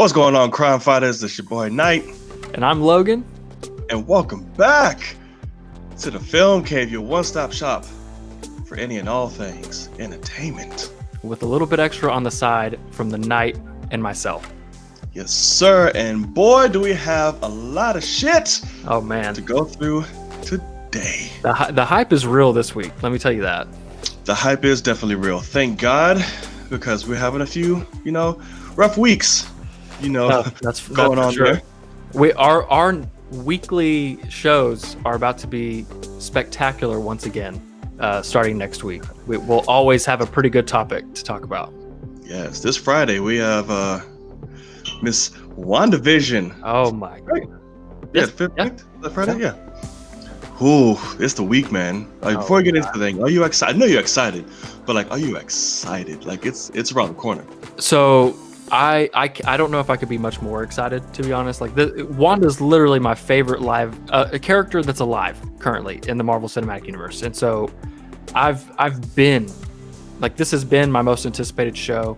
What's going on, crime fighters? This your boy Knight, And I'm Logan. and welcome back to the Film Cave, your one-stop shop for any and all things entertainment. With a little bit extra on the side from the Knight and myself. Yes, sir. And boy, do we have a lot of shit Oh man, to go through today. the hype is real this week. Let me tell you that. The hype is definitely real. Thank God, because we're having a few, rough weeks. That's going on sure. there. Our weekly shows are about to be spectacular once again. Starting next week, we'll always have a pretty good topic to talk about. Yes, this Friday we have Miss WandaVision. Oh my god! Yeah, 15th? That Friday? Yeah. Ooh, it's the week, man. Before we get into the thing, are you excited? I know you're excited, but are you excited? It's around the corner. So I don't know if I could be much more excited, to be honest. Wanda's literally my favorite live a character that's alive currently in the Marvel Cinematic Universe, and so I've been this has been my most anticipated show,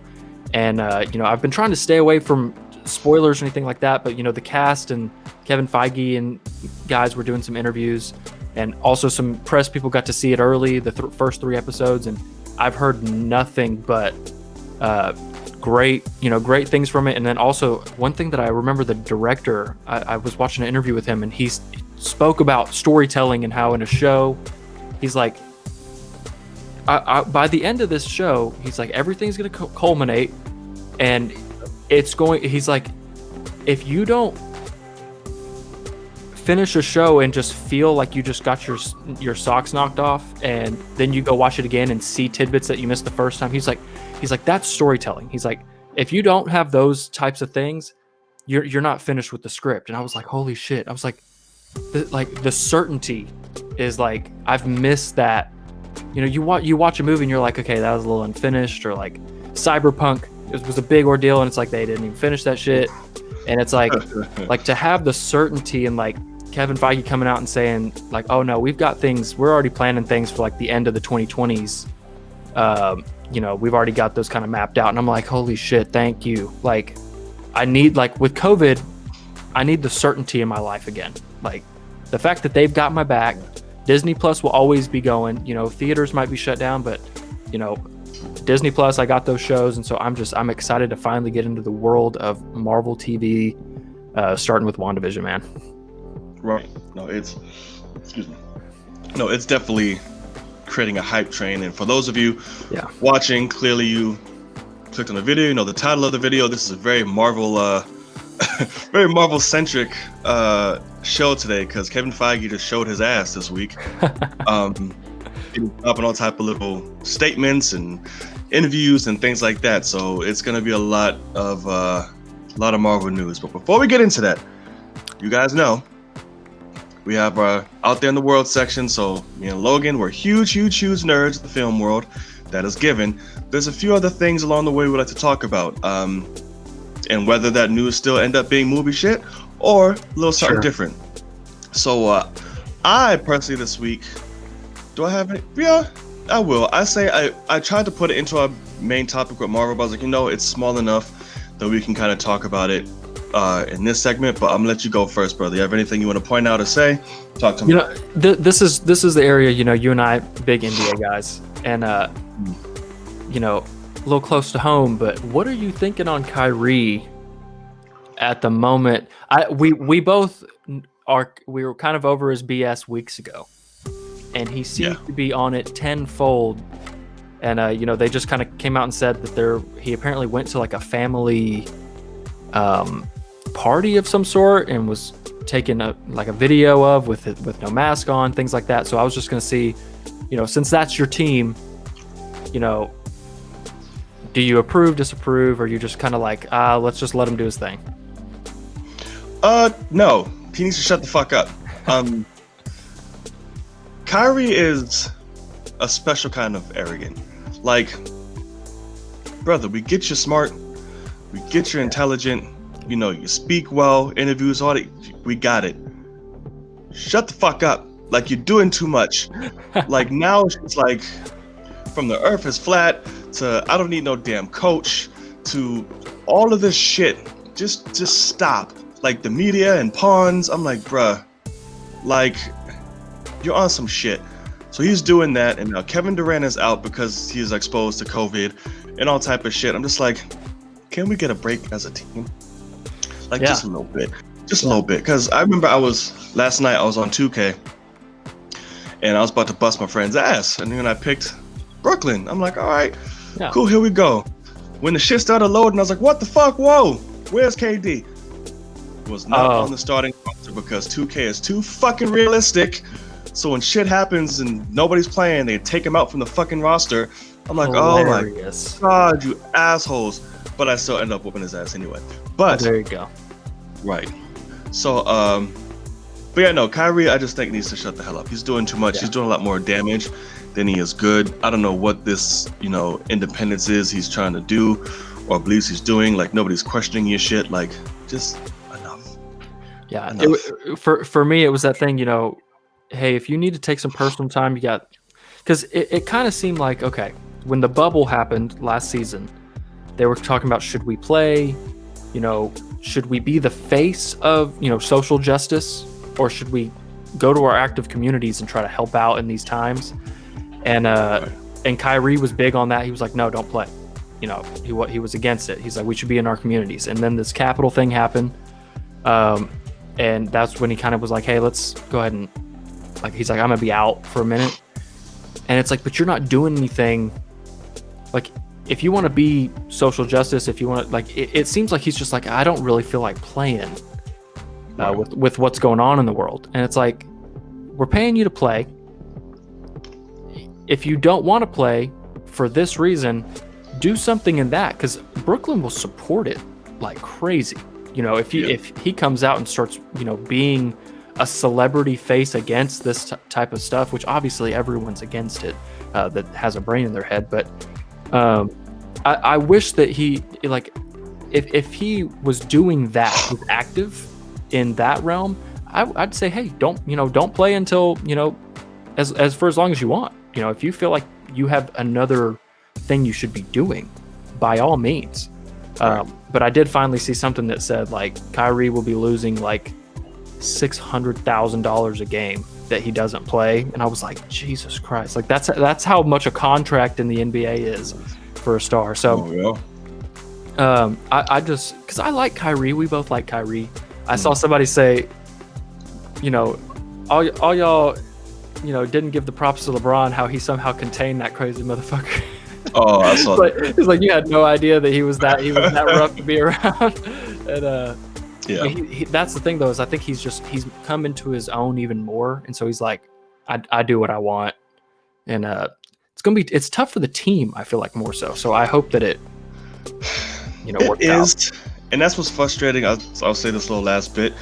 and I've been trying to stay away from spoilers or anything like that, but the cast and Kevin Feige and guys were doing some interviews, and also some press people got to see it early, the first 3 episodes, and I've heard nothing but great things from it. And then also one thing that I remember, the director, I was watching an interview with him, and he spoke about storytelling and how in a show he's like, by the end of this show, he's like, everything's going to culminate, and he's like, if you don't finish a show and just feel like you just got your socks knocked off, and then you go watch it again and see tidbits that you missed the first time, he's like that's storytelling. He's like, if you don't have those types of things, you're not finished with the script. And I was like, holy shit. I was like the certainty is like, I've missed that. You watch a movie and you're like, okay, that was a little unfinished. Or like Cyberpunk, it was a big ordeal, and it's like they didn't even finish that shit. And it's like to have the certainty, and like Kevin Feige coming out and saying like, oh no, we're already planning things for like the end of the 2020s. We've already got those kind of mapped out, and I'm like, holy shit, thank you. Like, I need, with COVID, I need the certainty in my life again. Like, the fact that they've got my back. Disney Plus will always be going. Theaters might be shut down, but Disney Plus, I got those shows, and so I'm excited to finally get into the world of Marvel TV, starting with WandaVision, man. Right. No, it's definitely creating a hype train. And for those of you watching, clearly you clicked on the video, the title of the video. This is a very Marvel very Marvel centric show today, because Kevin Feige just showed his ass this week, dropping all type of little statements and interviews and things like that. So it's going to be a lot of Marvel news. But before we get into that, you guys know we have our Out There in the World section. So me and Logan, we're huge nerds of the film world. That is given. There's a few other things along the way we'd like to talk about. And whether that news still end up being movie shit or a little something different. So I personally this week, do I have any? Yeah, I will. I say I tried to put it into our main topic with Marvel, but I was like, it's small enough that we can kind of talk about it in this segment. But I'm gonna let you go first, brother. You have anything you want to point out or say? Talk to me. This is the area, you and I, big NBA guys, and a little close to home. But what are you thinking on Kyrie at the moment? We both we were kind of over his BS weeks ago, and he seems to be on it tenfold. And they just kind of came out and said that he apparently went to like a family party of some sort, and was taking a video of with no mask on, things like that. So I was just gonna see, since that's your team, do you approve, disapprove, or you just kind of like, let's just let him do his thing? No, he needs to shut the fuck up. Kyrie is a special kind of arrogant. Like, brother, we get you smart, we get you intelligent, you speak well, interviews, all that, we got it. Shut the fuck up. Like, you're doing too much. Like, now it's like, from the earth is flat to I don't need no damn coach to all of this shit just stop. Like the media and pawns, I'm like, bruh, like you're on some shit. So he's doing that, and now Kevin Durant is out because he's exposed to COVID and all type of shit. I'm just like, can we get a break as a team? Like just a little bit, a little bit. Because I remember last night I was on 2K, and I was about to bust my friend's ass, and then I picked Brooklyn. I'm like, all right, cool, here we go. When the shit started loading, I was like, what the fuck? Whoa, where's KD? Was not on the starting roster because 2K is too fucking realistic. So when shit happens and nobody's playing, they take him out from the fucking roster. I'm like, hilarious. Oh my god, you assholes! But I still end up whooping his ass anyway. But there you go. Right. So, but yeah, no, Kyrie, I just think needs to shut the hell up. He's doing too much. He's doing a lot more damage than he is good. I don't know what this, independence is he's trying to do or believes he's doing. Like nobody's questioning your shit. Like just enough. Yeah. Enough. For me, it was that thing, hey, if you need to take some personal time, because it kind of seemed like, okay, when the bubble happened last season, they were talking about, should we play, should we be the face of, social justice, or should we go to our active communities and try to help out in these times? And and Kyrie was big on that. He was like, no, don't play. He was against it. He's like, we should be in our communities. And then this Capitol thing happened. And that's when he kind of was like, hey, let's go ahead and, like, he's like, I'm gonna be out for a minute. And it's like, but you're not doing anything. Like, if you want to be social justice, if you want to, like, it seems like he's just like, I don't really feel like playing with what's going on in the world. And it's like, we're paying you to play. If you don't want to play for this reason, do something in that, because Brooklyn will support it like crazy. If he comes out and starts, being a celebrity face against this type of stuff, which obviously everyone's against it that has a brain in their head. But I wish that he, like, if he was doing that, was active in that realm, I'd say, hey, don't play until, as for as long as you want. If you feel like you have another thing you should be doing, by all means. But I did finally see something that said, like, Kyrie will be losing like $600,000 a game that he doesn't play, and I was like, Jesus Christ! Like that's how much a contract in the NBA is for a star. So, I just, because I like Kyrie, we both like Kyrie. I saw somebody say, all y'all, didn't give the props to LeBron, how he somehow contained that crazy motherfucker. Oh, I saw that. It's like, you had no idea that he was that rough to be around. And yeah, that's the thing though, is I think he's come into his own even more, and so he's like, I do what I want, and it's tough for the team, I feel like, more so. So I hope that it works out. And that's what's frustrating. I'll say this little last bit.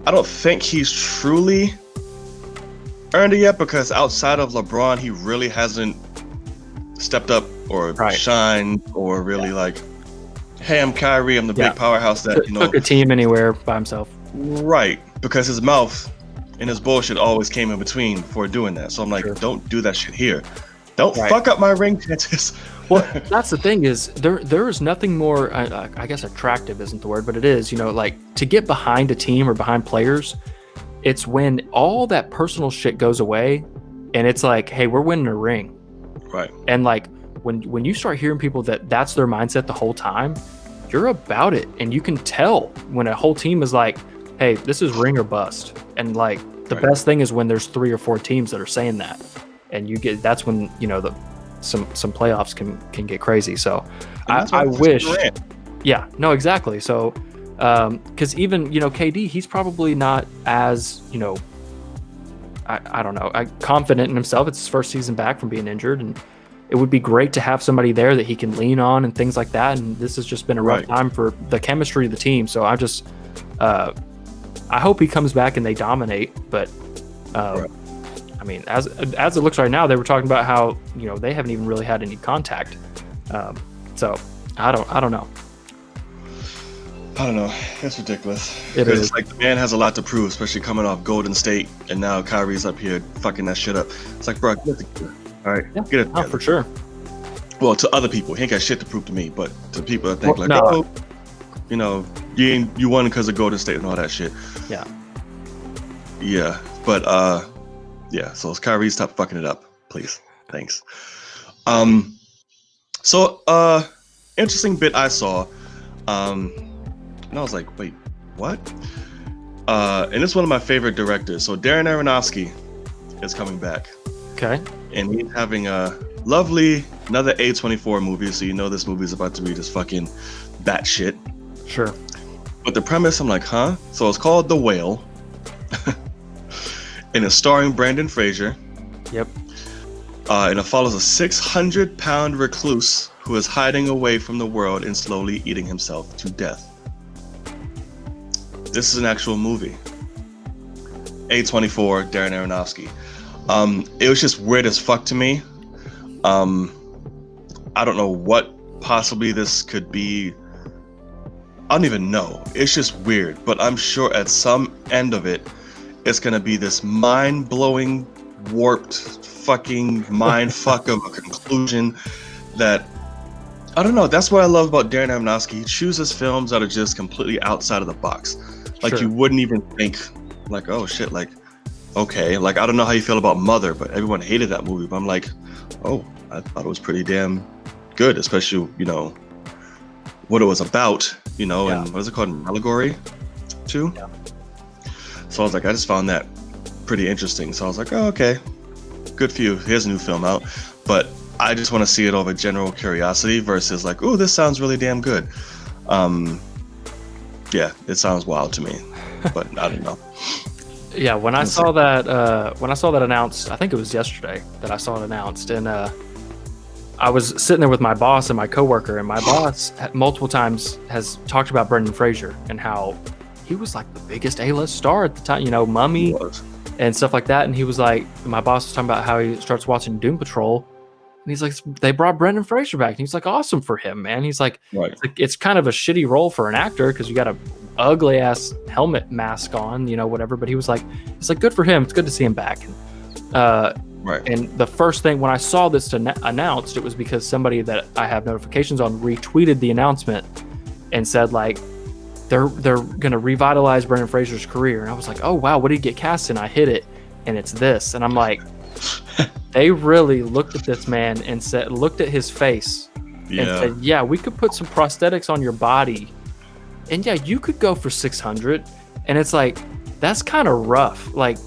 I don't think he's truly earned it yet, because outside of LeBron, he really hasn't stepped up or shined or really like, hey, I'm Kyrie, I'm the big powerhouse that took a team anywhere by himself. Right, because his mouth and his bullshit always came in between before doing that. So I'm like, don't do that shit here. Don't fuck up my ring chances. Well, that's the thing, is there is nothing more, I guess attractive isn't the word, but it is, like, to get behind a team or behind players. It's when all that personal shit goes away, and it's like, hey, we're winning a ring. Right. And like, when you start hearing people that's their mindset the whole time, you're about it. And you can tell when a whole team is like, hey, this is ring or bust. And like, the best thing is when there's 3 or 4 teams that are saying that, and that's when some playoffs can get crazy. So I wish, yeah, no, exactly. So because even KD, he's probably not as I don't know, confident in himself. It's his first season back from being injured, and it would be great to have somebody there that he can lean on and things like that. And this has just been a rough time for the chemistry of the team. So I just, I hope he comes back and they dominate. But I mean, as it looks right now, they were talking about how they haven't even really had any contact. So I don't know. I don't know. It's ridiculous. It is. It's like the man has a lot to prove, especially coming off Golden State, and now Kyrie's up here fucking that shit up. It's like, bro, get it together. All right, get it together. For sure. Well, to other people, he ain't got shit to prove to me, but to people that think you won because of Golden State and all that shit. Yeah. Yeah, but yeah. So Kyrie, stop fucking it up, please. Thanks. So interesting bit I saw, and I was like, wait, what? And it's one of my favorite directors. So Darren Aronofsky is coming back. Okay. And he's having a lovely another A24 movie. So this movie is about to be just fucking batshit. Sure. But the premise, I'm like, huh? So it's called The Whale. And it's starring Brendan Fraser. Yep. And it follows a 600-pound recluse who is hiding away from the world and slowly eating himself to death. This is an actual movie. A24, Darren Aronofsky. It was just weird as fuck to me. I don't know what possibly this could be. I don't even know. It's just weird. But I'm sure at some end of it, it's gonna be this mind-blowing, warped, fucking mind fuck of a conclusion that I don't know. That's what I love about Darren Aronofsky. He chooses films that are just completely outside of the box. Like Sure. You wouldn't even think, like, oh shit, like, okay, like I don't know how you feel about Mother, but everyone hated that movie. But I'm like, oh, I thought it was pretty damn good, especially what it was about, Yeah. and what is it called, an allegory, too. Yeah. So I was like, I just found that pretty interesting. So I was like, oh, okay, good for you. Here's a new film out, but I just want to see it over general curiosity versus like, oh, this sounds really damn good. Yeah, it sounds wild to me, but I don't know. Yeah, when I saw that announced, I think it was yesterday that I saw it announced, and I was sitting there with my boss and my coworker, and my boss multiple times has talked about Brendan Fraser and how he was like the biggest A-list star at the time, Mummy and stuff like that. And he was like, my boss was talking about how he starts watching Doom Patrol, and he's like, they brought Brendan Fraser back, and he's like, awesome for him, man. He's like, right. It's kind of a shitty role for an actor because you got a ugly ass helmet mask on, whatever. But he was like, it's like good for him. It's good to see him back. Right. And the first thing when I saw this announced, it was because somebody that I have notifications on retweeted the announcement and said like they're gonna revitalize Brendan Fraser's career. And I was like, oh wow, what did he get cast in? I hit it, and it's this. And I'm like, they really looked at this man and looked at his face and said, yeah, we could put some prosthetics on your body, and yeah, you could go for 600. And it's like, that's kind of rough. Like,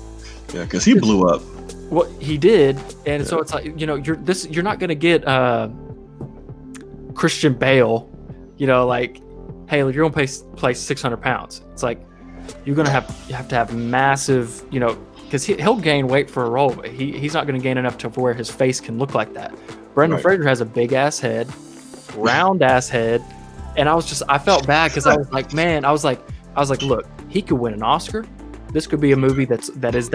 yeah, because he blew up. Well, he did, and so it's like, you're not gonna get Christian Bale, like, hey, you're gonna play 600 pounds. It's like you have to have massive, because he'll gain weight for a role, but he's not gonna gain enough to where his face can look like that. Brendan Fraser has a big ass head, round ass head, and I felt bad because I was like, man, I was like, look, he could win an Oscar. This could be a movie that is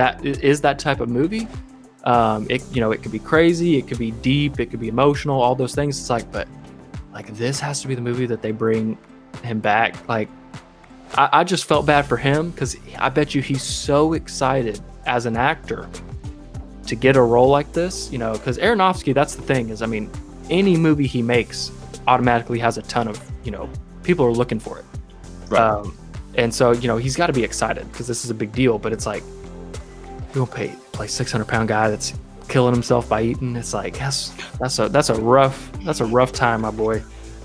that type of movie. It could be crazy, it could be deep, it could be emotional, all those things. It's like, but like this has to be the movie that they bring him back. Like, I just felt bad for him because I bet you he's so excited as an actor to get a role like this. Because Aronofsky, that's the thing is, I mean, any movie he makes automatically has a ton of people are looking for it. Right. And so, he's got to be excited because this is a big deal. But it's like, you don't play 600-pound guy that's killing himself by eating. It's like that's a rough time, my boy.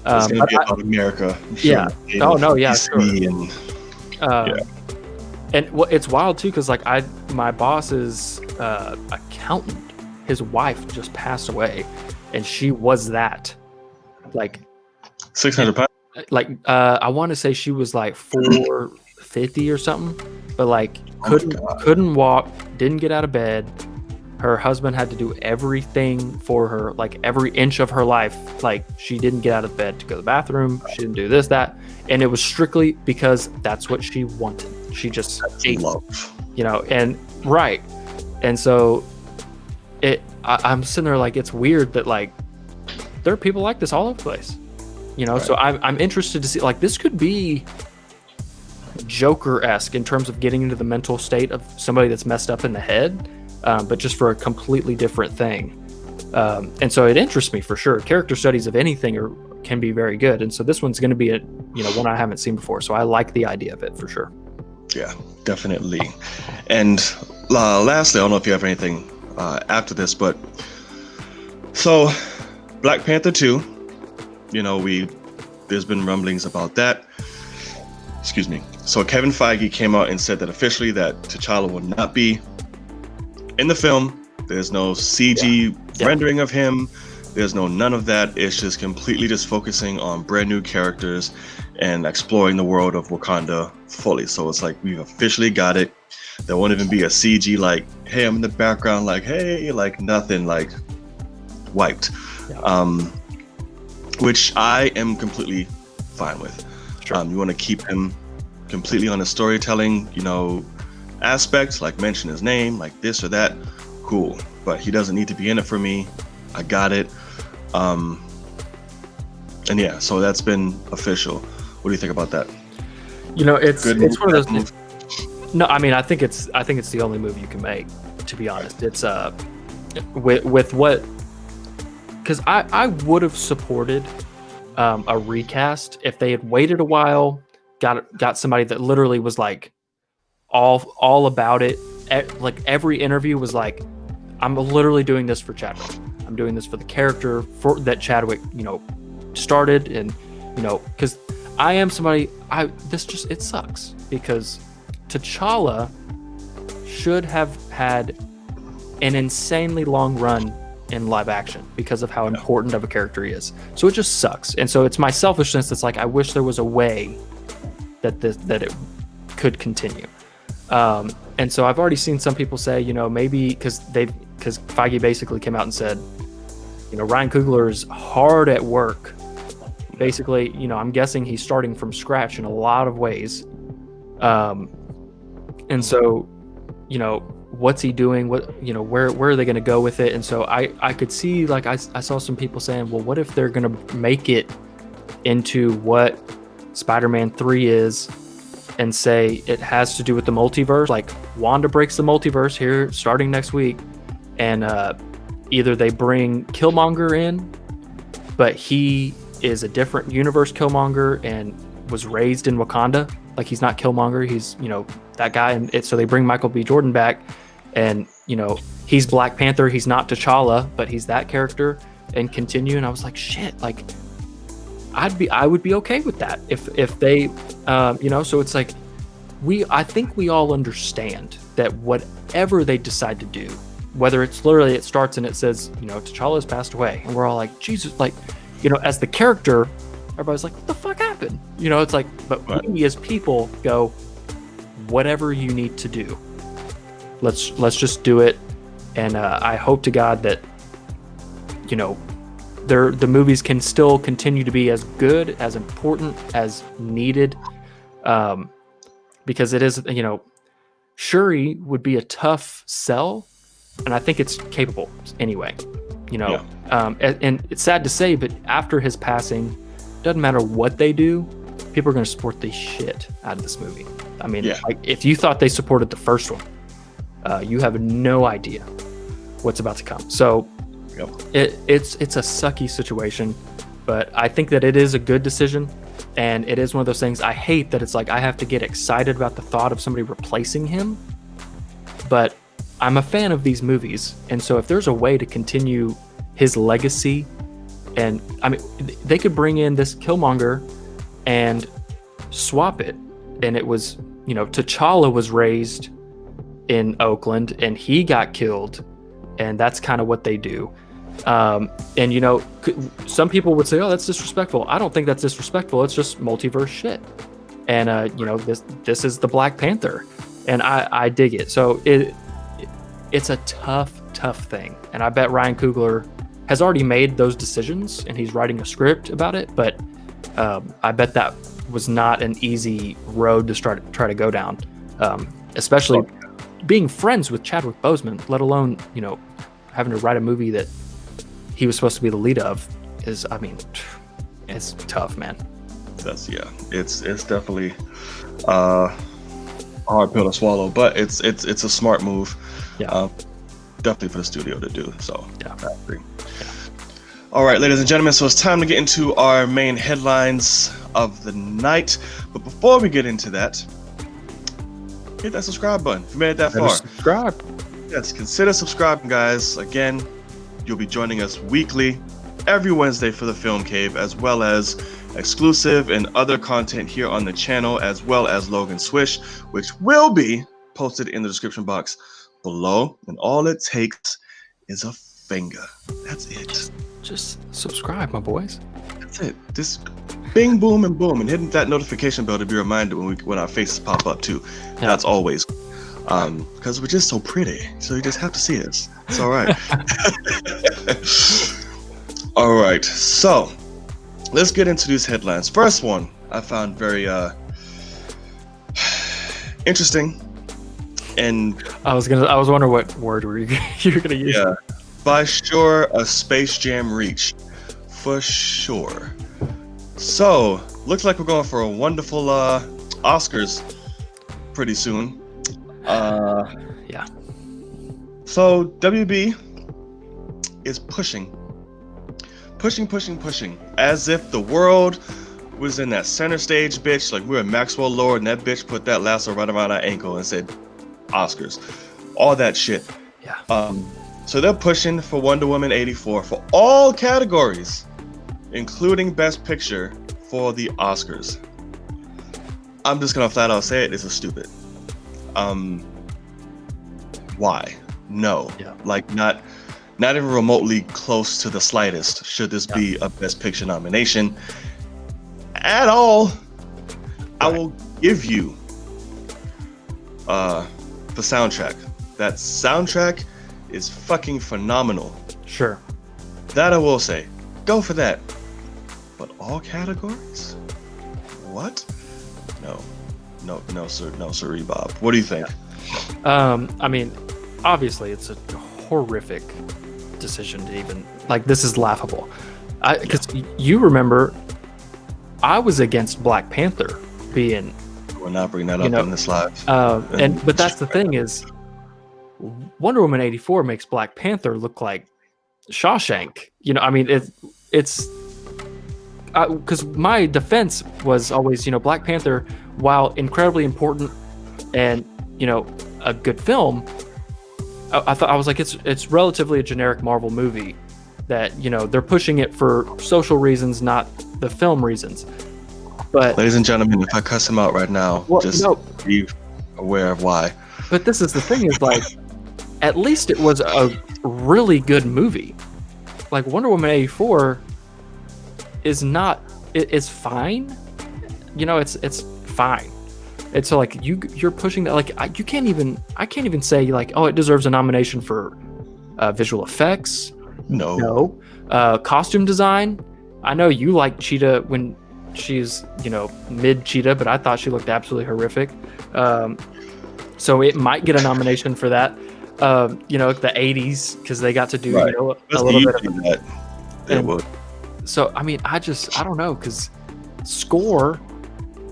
It's gonna be about America. Yeah. Oh no. Yeah. Sure. And, and it's wild too because like my boss's accountant, his wife just passed away, and she was that like 600 pounds. Like I want to say she was like 450 or something, but like couldn't walk, didn't get out of bed. Her husband had to do everything for her, like every inch of her life. Like she didn't get out of bed to go to the bathroom. She didn't do this, that, and it was strictly because that's what she wanted. She just ate, and right. And so I'm sitting there like, it's weird that like there are people like this all over the place. Right. So I'm interested to see, like, this could be Joker-esque in terms of getting into the mental state of somebody that's messed up in the head, but just for a completely different thing. And so it interests me for sure. Character studies of anything can be very good. And so this one's going to be one I haven't seen before. So I like the idea of it for sure. Yeah, definitely. And lastly, I don't know if you have anything after this, but so Black Panther 2, there's been rumblings about that. Excuse me. So Kevin Feige came out and said that officially that T'Challa will not be in the film. There's no CG rendering of him. There's none of that. It's just completely just focusing on brand new characters and exploring the world of Wakanda fully. So it's like we've officially got it. There won't even be a CG like, hey, I'm in the background, like, hey, like nothing, like wiped. Yeah. Which I am completely fine with. Sure. You want to keep him completely on the storytelling, aspect, like mention his name, like this or that, cool. But he doesn't need to be in it for me. I got it. And yeah, so that's been official. What do you think about that? It's one of those. No, I mean, I think it's the only move you can make. To be honest, it's with what, because I would have supported a recast if they had waited a while, got somebody that literally was like all about it. Like every interview was like, I'm literally doing this for Chadwick. I'm doing this for the character that Chadwick, started, and because I am somebody. It sucks because T'Challa should have had an insanely long run in live action because of how important of a character he is. So it just sucks, and so it's my selfishness that's like, I wish there was a way that it could continue. And so I've already seen some people say, maybe because Feige basically came out and said, Ryan Coogler is hard at work. Basically, I'm guessing he's starting from scratch in a lot of ways. And so, what's he doing? What, where are they going to go with it? And so I could see, like, I saw some people saying, well, what if they're going to make it into what Spider-Man 3 is and say it has to do with the multiverse? Like, Wanda breaks the multiverse here starting next week, and either they bring Killmonger in, but he is a different universe Killmonger and was raised in Wakanda. Like, he's not Killmonger, he's that guy, and so they bring Michael B. Jordan back, and he's Black Panther, he's not T'Challa, but he's that character, and continue. And I was like, shit, like I would be okay with that if they so it's like I think we all understand that whatever they decide to do, whether it's literally it starts and it says T'Challa has passed away, and we're all like, Jesus, like as the character, everybody's like, what the fuck happened? It's like, but we as people go, whatever you need to do, let's just do it. And I hope to God that the movies can still continue to be as good, as important, as needed, because it is, Shuri would be a tough sell, and I think it's capable anyway. And it's sad to say, but after his passing, doesn't matter what they do, people are going to support the shit out of this movie. I mean, like, if you thought they supported the first one, you have no idea what's about to come. So it's a sucky situation, but I think that it is a good decision, and it is one of those things I hate, that it's like I have to get excited about the thought of somebody replacing him, but I'm a fan of these movies, and so if there's a way to continue his legacy, and I mean, they could bring in this Killmonger and swap it, and it was, T'Challa was raised in Oakland and he got killed, and that's kind of what they do. And some people would say, oh, that's disrespectful. I don't think that's disrespectful. It's just multiverse shit. And this is the Black Panther, and I dig it. So it's a tough thing, and I bet Ryan Coogler has already made those decisions and he's writing a script about it, but I bet that was not an easy road to try to go down, especially being friends with Chadwick Boseman, let alone having to write a movie that he was supposed to be the lead of. It's tough, man. It's definitely a hard pill to swallow, but it's a smart move. Definitely for the studio to do. So I agree. All right, ladies and gentlemen, so it's time to get into our main headlines of the night. But before we get into that, hit that subscribe button if you made it that far. Subscribe. Yes, consider subscribing, guys. Again, you'll be joining us weekly, every Wednesday for the Film Cave, as well as exclusive and other content here on the channel, as well as Logan Swish, which will be posted in the description box below. And all it takes is a finger. That's it. Just subscribe, my boys. That's it. Just bing, boom, and boom, and hitting that notification bell to be reminded when our faces pop up too. Yeah. That's always because we're just so pretty, so you just have to see us. It's all right. All right, so let's get into these headlines. First one I found very interesting, and I was wondering what word you were gonna use. Yeah, by sure a Space Jam reach, for sure. So looks like we're going for a wonderful Oscars pretty soon. Yeah. So WB is pushing, as if the world was in that center stage, bitch. Like we're Maxwell Lord, and that bitch put that lasso right around our ankle and said, "Oscars," all that shit. Yeah. So they're pushing for Wonder Woman 84 for all categories, including Best Picture for the Oscars. I'm just gonna flat out say it. This is stupid. Why? No. Yeah. Like not even remotely close to the slightest should this be a Best Picture nomination at all. Right. I will give you the soundtrack. That soundtrack is fucking phenomenal. Sure. That I will say. Go for that. But all categories? What? No, sir, Bob. What do you think? I mean, obviously it's a horrific decision to even, like, this is laughable. Because you remember, I was against Black Panther being. We're not bringing that up in this live. But that's the thing is, Wonder Woman 84 makes Black Panther look like Shawshank. I mean, it's because my defense was always, Black Panther, while incredibly important and a good film, I was like, it's relatively a generic Marvel movie that they're pushing it for social reasons, not the film reasons. But ladies and gentlemen, if I cuss him out right now, just be aware of why. But this is the thing is, like, at least it was a really good movie. Like Wonder Woman 84 is not. It's fine. It's fine. It's like you're pushing that. Like I can't even say like, oh, it deserves a nomination for visual effects. No. Costume design. I know you like Cheetah when she's mid Cheetah, but I thought she looked absolutely horrific. So it might get a nomination for that. The 80s, because they got to do a little bit of that. It would. So I mean, I don't know, because score,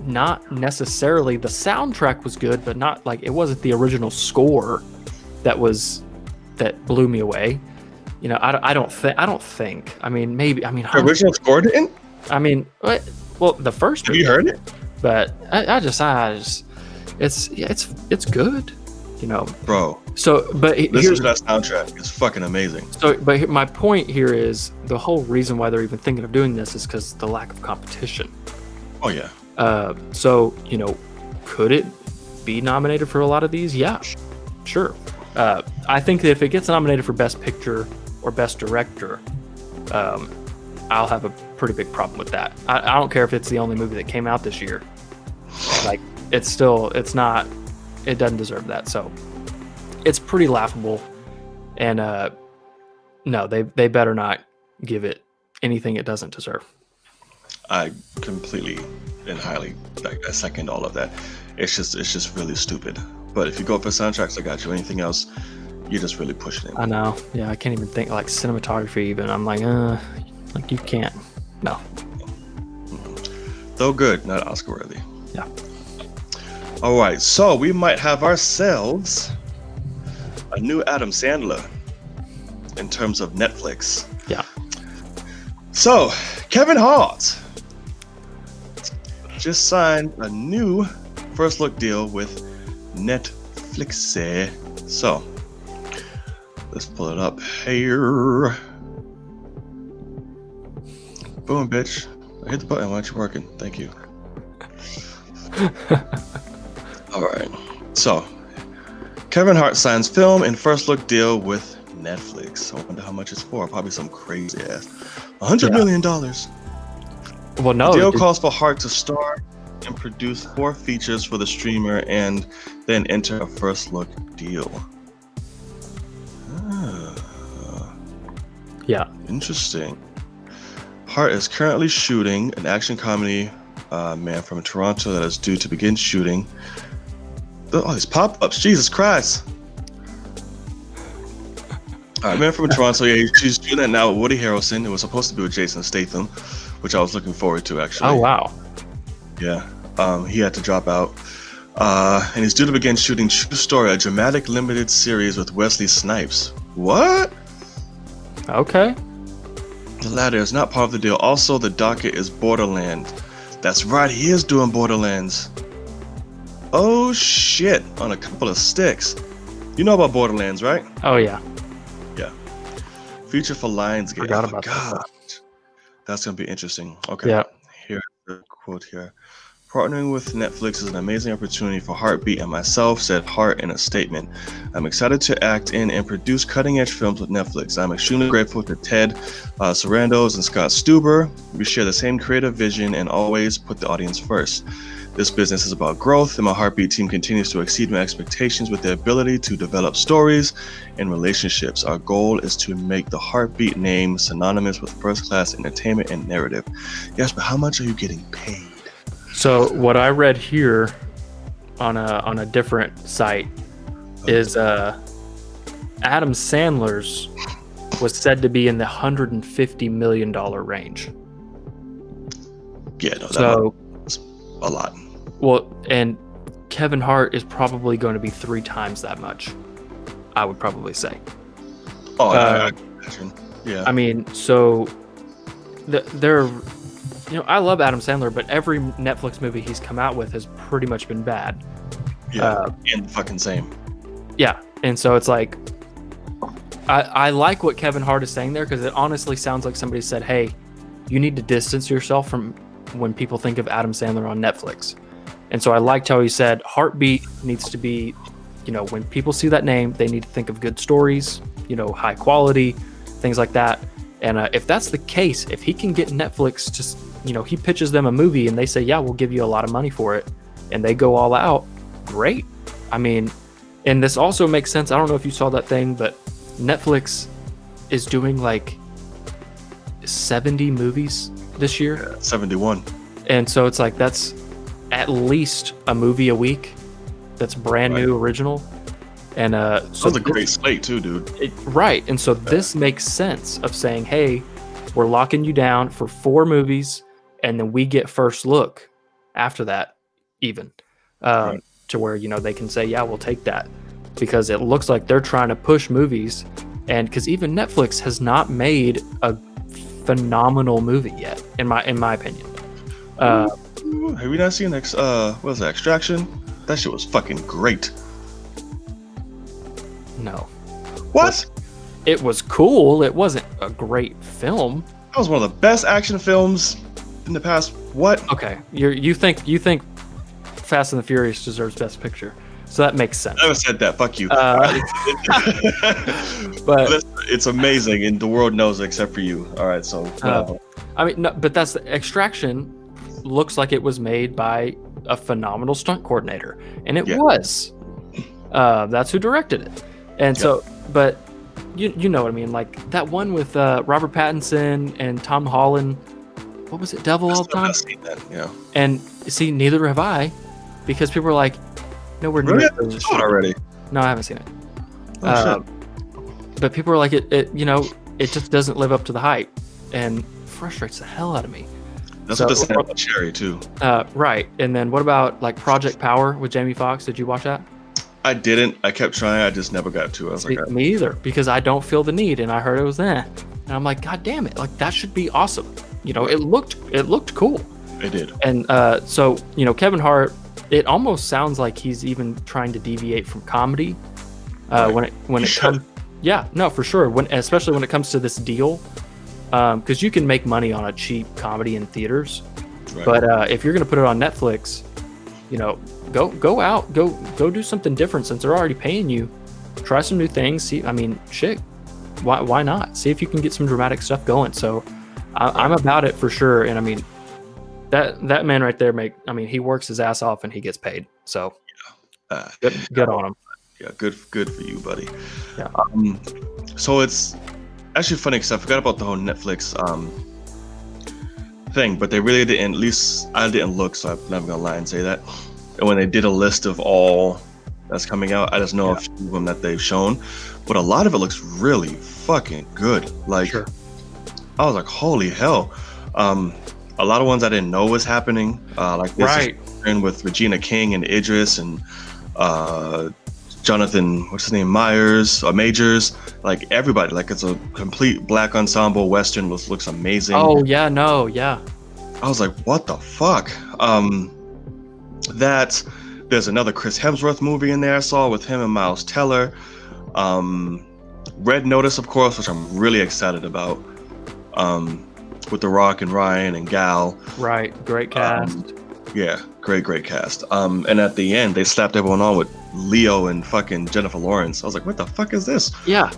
not necessarily. The soundtrack was good, but not like, it wasn't the original score that blew me away. I don't think. I mean, maybe. I mean, the original score didn't. I mean, well, the first. Have you heard it? But I just, it's good, bro. So, but listen to that soundtrack. It's fucking amazing. So, but my point here is the whole reason why they're even thinking of doing this is because the lack of competition. Oh yeah. So could it be nominated for a lot of these? Yeah, sure. I think that if it gets nominated for Best Picture or Best Director, I'll have a pretty big problem with that. I don't care if it's the only movie that came out this year. Like, it doesn't deserve that. So it's pretty laughable. And no, they better not give it anything it doesn't deserve. I completely and highly I second all of that. It's just really stupid. But if you go for soundtracks, I got you. Anything else, you're just really pushing it. I know. Yeah, I can't even think like cinematography even. I'm like you can't. No. Though good, not Oscar worthy. Yeah. All right, so we might have ourselves a new Adam Sandler in terms of Netflix. Yeah. So, Kevin Hart just signed a new first look deal with Netflix. So, let's pull it up here. Boom, bitch. I hit the button. Why aren't you working? Thank you. All right. So, Kevin Hart signs film and first look deal with Netflix. I wonder how much it's for. Probably some crazy ass. $100 million. Well, no. The deal calls for Hart to star and produce 4 features for the streamer and then enter a first look deal. Yeah. Interesting. Hart is currently shooting an action comedy, Man from Toronto, that is due to begin shooting. Oh, these pop-ups, Jesus Christ. All right, Man from Toronto, yeah, she's doing that now with Woody Harrelson. It was supposed to be with Jason Statham, which I was looking forward to, actually. Oh, wow. Yeah, he had to drop out. And he's due to begin shooting True Story, a dramatic limited series with Wesley Snipes. What? Okay. The latter is not part of the deal. Also, the docket is Borderlands. That's right, he is doing Borderlands. Oh shit, on a couple of sticks. You know about Borderlands, right? Oh, yeah. Yeah. Feature for Lionsgate. Forgot about that. That's gonna be interesting. Okay. Yeah. Here's the quote here. Partnering with Netflix is an amazing opportunity for Heartbeat and myself, said Hart in a statement. I'm excited to act in and produce cutting-edge films with Netflix. I'm extremely grateful to Ted Sarandos and Scott Stuber. We share the same creative vision and always put the audience first. This business is about growth, and my Heartbeat team continues to exceed my expectations with their ability to develop stories and relationships. Our goal is to make the Heartbeat name synonymous with first-class entertainment and narrative. Yes, but how much are you getting paid? So what I read here on a different site is Adam Sandler's was said to be in the $150 million range. Yeah, no, that's a lot. Well, and Kevin Hart is probably going to be 3 times that much, I would probably say. Oh, I imagine. Yeah. I mean, so they're, you know, I love Adam Sandler, but every Netflix movie he's come out with has pretty much been bad. Yeah, and fucking same. Yeah, and so it's like, I like what Kevin Hart is saying there, because it honestly sounds like somebody said, hey, you need to distance yourself from when people think of Adam Sandler on Netflix. And so I liked how he said Heartbeat needs to be, you know, when people see that name, they need to think of good stories, you know, high quality, things like that. And if that's the case, if he can get Netflix to, you know, he pitches them a movie and they say, yeah, we'll give you a lot of money for it, and they go all out, great. I mean, and this also makes sense. I don't know if you saw that thing, but Netflix is doing like 70 movies this year. Yeah, 71. And so it's like, that's at least a movie a week that's brand new, original. And so that's a great slate too, dude. Right. And so this makes sense of saying, hey, we're locking you down for 4 movies, and then we get first look after that, even to where, you know, they can say, yeah, we'll take that, because it looks like they're trying to push movies. And because even Netflix has not made a phenomenal movie yet, in my opinion. Have you not seen what was that, Extraction? That shit was fucking great. No. What? It was cool. It wasn't a great film. That was one of the best action films in the past. What? Okay, you think Fast and the Furious deserves Best Picture, so that makes sense. I never said that. Fuck you. But it's amazing, and the world knows it except for you. All right, so. I mean, no, but that's Extraction. Looks like it was made by a phenomenal stunt coordinator, and it was. That's who directed it, and so, but you know what I mean, like that one with Robert Pattinson and Tom Holland. What was it? Devil All the Time. Seen that, yeah. And see, neither have I, because people are like, nowhere near. Really? Saw it already. No, I haven't seen it. Oh, but people are like, it you know, it just doesn't live up to the hype, and frustrates the hell out of me. That's what they said about Cherry too. Right. And then what about like Project Power with Jamie Foxx? Did you watch that? I didn't. I kept trying. I just never got to it. I was like, me either, because I don't feel the need, and I heard it was And I'm like, God damn it! Like that should be awesome. It looked cool. It did. And so Kevin Hart, it almost sounds like he's even trying to deviate from comedy when it comes. Yeah, no, for sure. Especially when it comes to this deal, because you can make money on a cheap comedy in theaters, right. But if you're gonna put it on Netflix, go out, go do something different. Since they're already paying you, try some new things. See, I mean, shit, why not? See if you can get some dramatic stuff going. So I'm about it for sure. And I mean, that man right there he works his ass off and he gets paid. So good on him. Yeah, good for you, buddy. Yeah. So it's actually funny because I forgot about the whole Netflix thing, but they really didn't. At least I didn't look, so I'm never gonna lie and say that. And when they did a list of all that's coming out, I just know a few of them that they've shown, but a lot of it looks really fucking good. Like, sure. I was like, holy hell. A lot of ones I didn't know was happening. Like this right. With Regina King and Idris and Jonathan, what's his name, Majors, like everybody. Like it's a complete black ensemble Western. Looks amazing. Oh yeah, no, yeah. I was like, what the fuck? There's another Chris Hemsworth movie in there I saw with him and Miles Teller. Red Notice, of course, which I'm really excited about. With The Rock and Ryan and Gal. Right, great cast. Yeah, great cast. And at the end, they slapped everyone on with Leo and fucking Jennifer Lawrence. I was like, what the fuck is this? Yeah.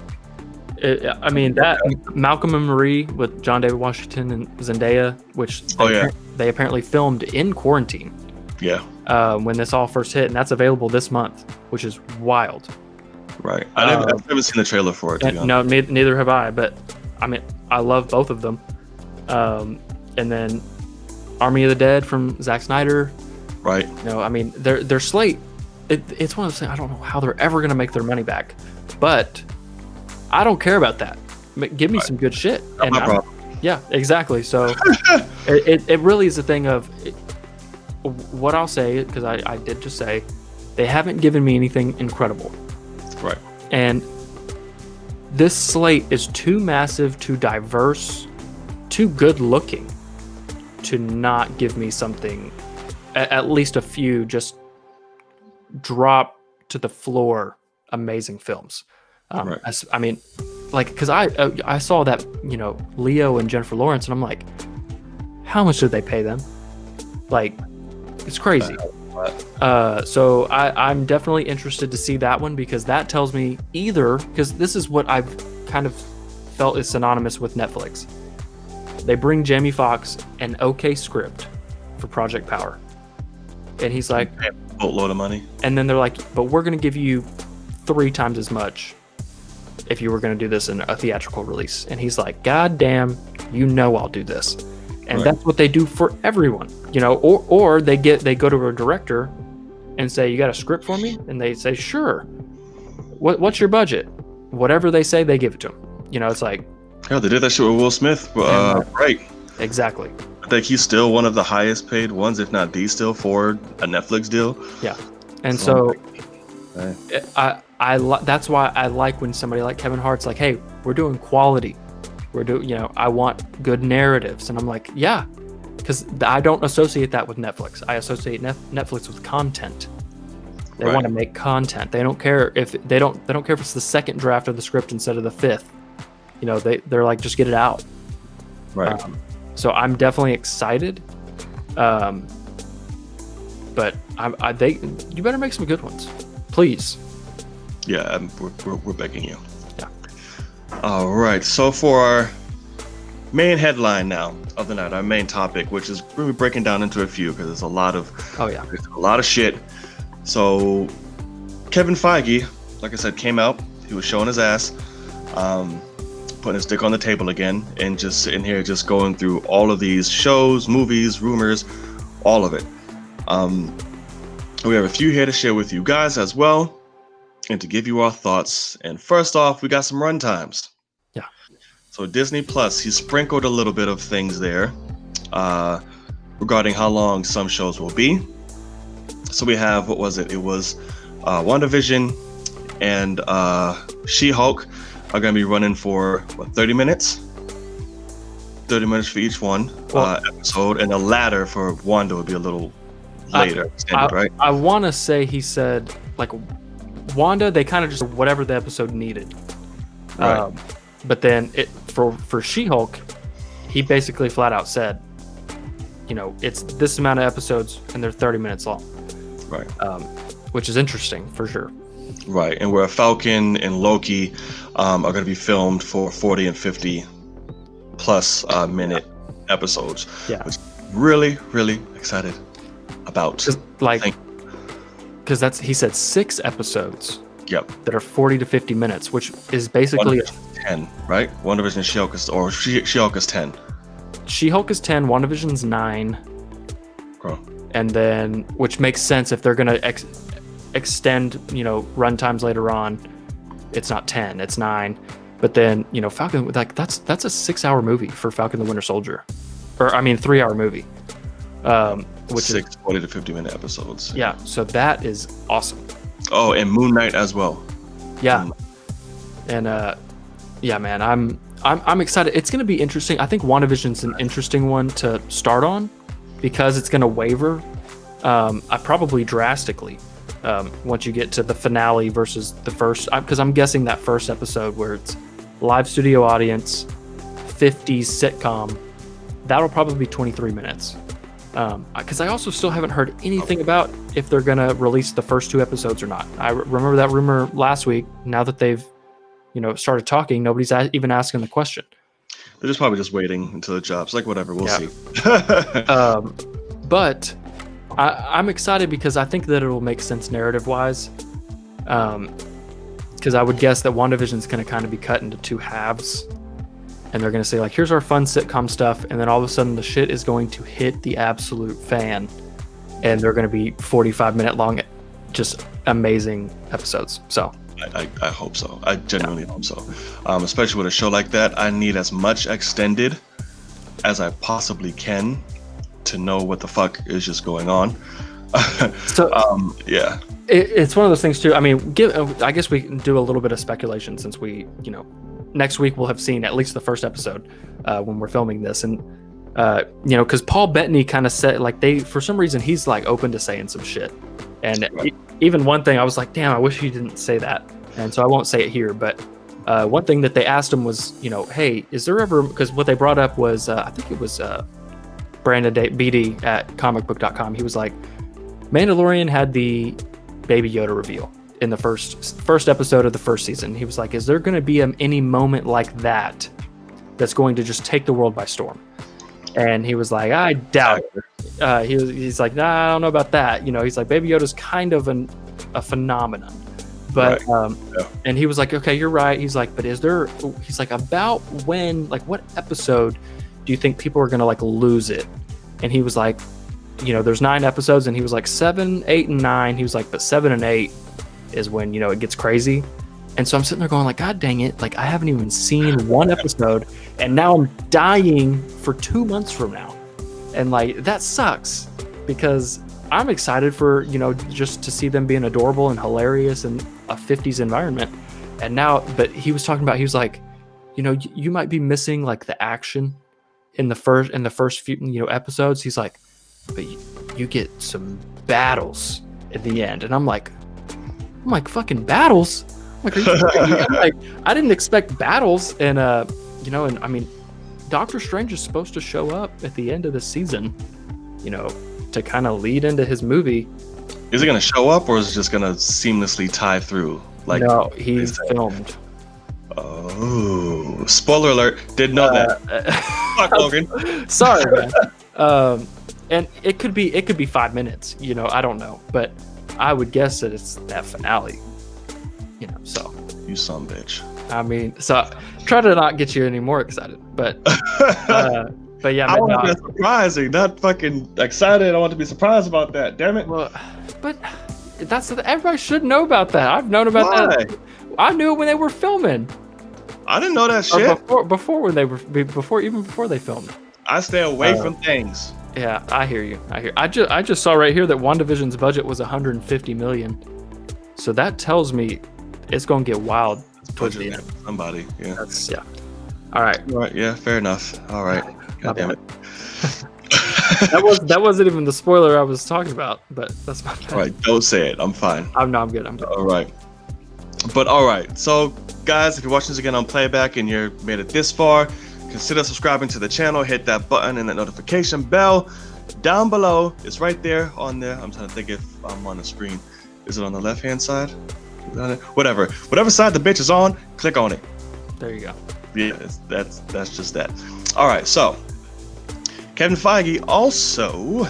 That Malcolm and Marie with John David Washington and Zendaya, which they apparently filmed in quarantine. Yeah. When this all first hit, and that's available this month, which is wild. Right. I've never seen the trailer for it. No, neither have I. But I mean, I love both of them. And then Army of the Dead from Zack Snyder. Right. Their slate. It's one of those things. I don't know how they're ever going to make their money back, but I don't care about that. Give me some good shit. Not my problem. Yeah, exactly. So it really is a thing of what I'll say, because I did just say they haven't given me anything incredible. Right. And this slate is too massive, too diverse, too good looking to not give me something, at least a few just drop to the floor amazing films. Right. Because I saw that, Leo and Jennifer Lawrence, and I'm like, how much did they pay them? Like, it's crazy. So I'm definitely interested to see that one, because that tells me because this is what I've kind of felt is synonymous with Netflix. They bring Jamie Foxx an okay script for Project Power, and he's like, a boatload of money. And then they're like, but we're going to give you 3 times as much if you were going to do this in a theatrical release. And he's like, God damn, I'll do this. And that's what they do for everyone, or they go to a director and say, you got a script for me? And they say, sure. What's your budget? Whatever they say, they give it to them. It's like, yeah, they did that shit with Will Smith. Right. Exactly. I think he's still one of the highest paid ones, if not the still, for a Netflix deal. Yeah. And so that's why I like when somebody like Kevin Hart's like, hey, we're doing quality. We're doing, I want good narratives. And I'm like, yeah, because I don't associate that with Netflix. I associate Netflix with content. They want to make content. They don't care if they don't care if it's the second draft of the script instead of the 5th. They're like, just get it out. Right. So I'm definitely excited. But you better make some good ones, please. Yeah, we're begging you. Yeah. All right. So for our main headline now of the night, our main topic, which is really breaking down into a few, because there's a lot of shit. So Kevin Feige, like I said, came out. He was showing his ass, putting his dick on the table again, and just sitting here, just going through all of these shows, movies, rumors, all of it. We have a few here to share with you guys as well, and to give you our thoughts. And first off, we got some runtimes. Yeah. So Disney Plus, he sprinkled a little bit of things there regarding how long some shows will be. So we have, what was it? It was WandaVision and She-Hulk are going to be running for 30 minutes. 30 minutes for each one Well, episode, and the latter for Wanda would be a little later extended, right? I want to say he said like Wanda, they kind of just whatever the episode needed. Right. But then for She-Hulk, he basically flat out said, it's this amount of episodes and they're 30 minutes long. Right. Which is interesting for sure. Right, and where Falcon and Loki are going to be filmed for 40 and 50 plus minute episodes. Yeah. Which really, really excited about. Because he said 6 episodes. Yep. That are 40 to 50 minutes, which is basically 10, right? WandaVision, She-Hulk is 10. She-Hulk is 10, WandaVision's 9. Cool. And then, which makes sense if they're going to extend, run times later on. It's not 10, it's 9. But then, Falcon, like that's a 6-hour movie for Falcon the Winter Soldier. 3-hour movie. Which is 40 to 50 minute episodes. Yeah, so that is awesome. Oh, and Moon Knight as well. Yeah. And yeah, man, I'm excited. It's going to be interesting. I think WandaVision's an interesting one to start on because it's going to waver probably drastically once you get to the finale versus the first, because I'm guessing that first episode where it's live studio audience, 50s sitcom, that'll probably be 23 minutes. Because I also still haven't heard anything about if they're going to release the first 2 episodes or not. I remember that rumor last week. Now that they've, started talking, nobody's even asking the question. They're just probably just waiting until it drops. Like, whatever, we'll see. But I'm excited because I think that it'll make sense narrative-wise. Because I would guess that WandaVision's going to kind of be cut into 2 halves. And they're going to say, like, here's our fun sitcom stuff. And then all of a sudden the shit is going to hit the absolute fan. And they're going to be 45-minute long, just amazing episodes. So I hope so. I genuinely hope so. Especially with a show like that, I need as much extended as I possibly can to know what the fuck is just going on. So yeah. It's one of those things too. I mean, I guess we can do a little bit of speculation since we, next week we'll have seen at least the first episode when we're filming this. And, because Paul Bettany kind of said, like, for some reason, he's like open to saying some shit. And even one thing I was like, damn, I wish he didn't say that. And so I won't say it here. But one thing that they asked him was, hey, is there ever, because what they brought up was, I think it was Brandon BD at comicbook.com. He was like, Mandalorian had the Baby Yoda reveal in the first episode of the first season. He was like, is there going to be any moment like that that's going to just take the world by storm? And he was like, I doubt it. He's like, nah, I don't know about that. He's like, Baby Yoda's kind of a phenomenon. But and he was like, okay, you're right. He's like, but he's like, about when, like, what episode do you think people are going to like lose it? And he was like, there's 9 episodes, and he was like 7, 8, and 9. He was like, but 7 and 8 is when, it gets crazy. And so I'm sitting there going like, God dang it. Like, I haven't even seen one episode, and now I'm dying for 2 months from now. And like, that sucks because I'm excited for, just to see them being adorable and hilarious in a 50s environment. And now, but he was talking about, he was like, you might be missing like the action in the first few, episodes. He's like, but you get some battles at the end. And I'm like fucking battles? I'm like, are you kidding me? I'm like, I didn't expect battles. And, and I mean, Doctor Strange is supposed to show up at the end of the season, to kind of lead into his movie. Is it going to show up, or is it just going to seamlessly tie through? Like, no, he's filmed. Oh, spoiler alert. Didn't know that. Fuck, Logan. Sorry, man. And it could be 5 minutes, I don't know, but I would guess that it's that finale, so. You son bitch. I mean, so try to not get you any more excited, but yeah. I want to be surprising, not fucking excited. I want to be surprised about that. Damn it. Well, but everybody should know about that. I've known about that. I knew it when they were filming. I didn't know that shit. Before they filmed. I stay away from things. Yeah, I hear you. I just saw right here that WandaVision's budget was $150 million. So that tells me it's going to get wild towards the end. Somebody, yeah. All right. All right. Yeah. Fair enough. All right. God damn it. That wasn't even the spoiler I was talking about, but that's my bad. All right. Don't say it. I'm fine. I'm good. All right. But all right. So, guys, if you're watching this again on playback and you're made it this far, consider subscribing to the channel. Hit that button and that notification bell down below. It's right there on there. I'm trying to think if I'm on the screen. Is it on the left-hand side? Whatever side the bitch is on, click on it. There you go. Yeah, that's just that. All right, so Kevin Feige also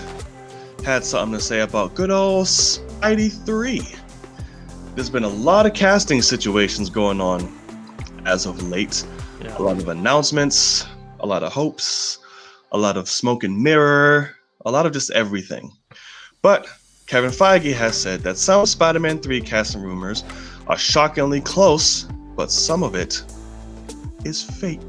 had something to say about good old Spidey 3. There's been a lot of casting situations going on as of late. Yeah. A lot of announcements, a lot of hopes, a lot of smoke and mirror, a lot of just everything. But Kevin Feige has said that some Spider-Man 3 casting rumors are shockingly close, but some of it is fake.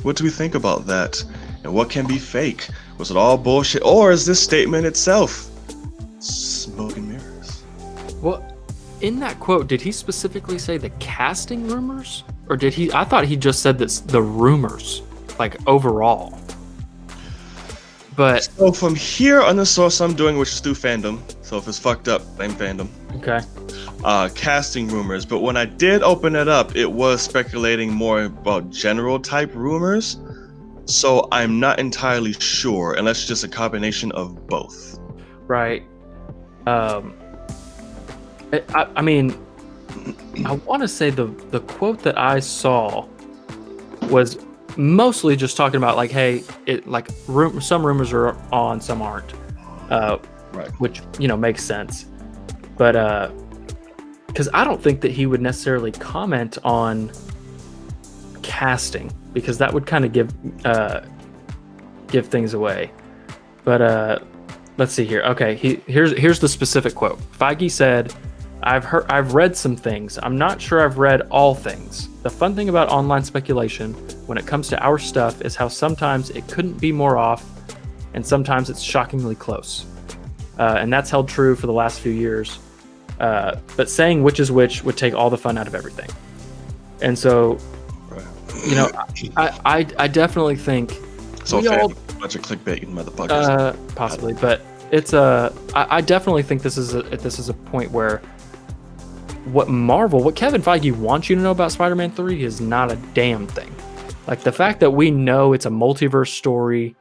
What do we think about that? And what can be fake? Was it all bullshit? Or is this statement itself smoke and mirrors? Well, in that quote, did he specifically say the casting rumors? Or did he? I thought he just said this, the rumors, like overall. But so from here on the source I'm doing, which is through fandom, so if it's fucked up, blame fandom. Okay. Casting rumors, but when I did open it up, it was speculating more about general type rumors. So I'm not entirely sure, unless it's just a combination of both. Right. I mean, I want to say the quote that I saw was mostly just talking about like, hey, some rumors are on, some aren't, Right. which makes sense, but because I don't think that he would necessarily comment on casting, because that would kind of give things away. But let's see here. Okay, here's the specific quote. Feige said, I've read some things. I'm not sure I've read all things. The fun thing about online speculation when it comes to our stuff is how sometimes it couldn't be more off, and sometimes it's shockingly close. And that's held true for the last few years. But saying which is which would take all the fun out of everything. And so, I definitely think So a bunch of clickbait, motherfuckers. Possibly, but it's I definitely think this is a point where what Kevin Feige wants you to know about Spider-Man 3 is not a damn thing. Like the fact that we know it's a multiverse story,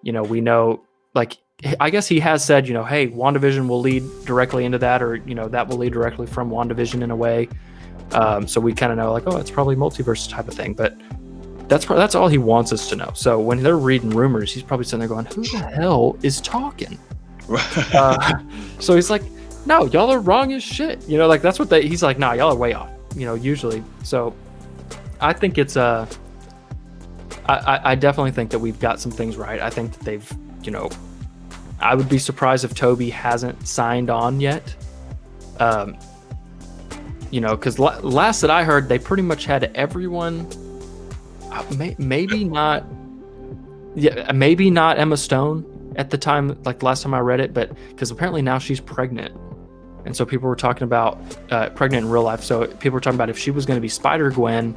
we know, like, I guess he has said, hey, WandaVision will lead directly into that, or that will lead directly from WandaVision in a way. So we kind of know, like, oh, it's probably multiverse type of thing, but that's all he wants us to know. So when they're reading rumors, he's probably sitting there going, who the hell is talking? So he's like, no, y'all are wrong as shit. Like that's what he's like, nah, y'all are way off, usually. So I think it's I definitely think that we've got some things right. I think that they've, I would be surprised if Toby hasn't signed on yet. Because last that I heard, they pretty much had everyone. Maybe not Emma Stone at the time, like the last time I read it, but because apparently now she's pregnant, and so people were talking about pregnant in real life. So people were talking about if she was going to be Spider-Gwen,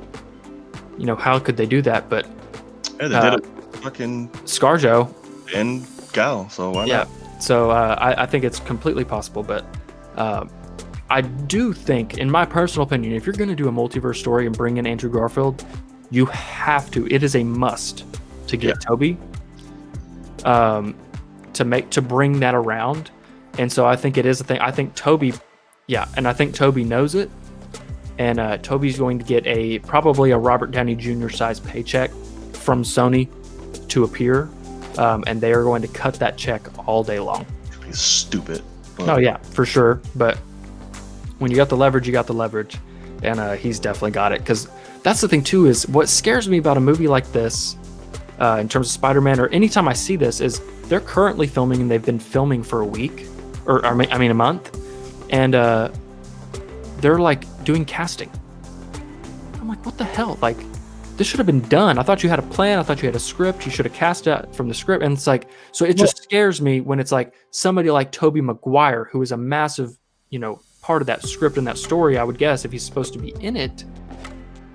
how could they do that? But yeah, they did it. Fucking ScarJo and Gal, so why not? So I think it's completely possible, but I do think, in my personal opinion, if you're going to do a multiverse story and bring in Andrew Garfield, you have to. It is a must to get Toby to bring that around. And so I think it is a thing. I think Toby knows it. And Toby's going to get probably a Robert Downey Jr. sized paycheck from Sony to appear. And they are going to cut that check all day long. He's stupid. Oh, yeah, for sure. But when you got the leverage, you got the leverage. And he's definitely got it. Because that's the thing, too, is what scares me about a movie like this, in terms of Spider-Man, or anytime I see this, is they're currently filming, and they've been filming for a week, or a month. And they're, like, doing casting. I'm like, what the hell? Like, this should have been done. I thought you had a plan. I thought you had a script. You should have cast it from the script. And it's like, so it just scares me when it's like somebody like Tobey Maguire, who is a massive, part of that script and that story, I would guess, if he's supposed to be in it,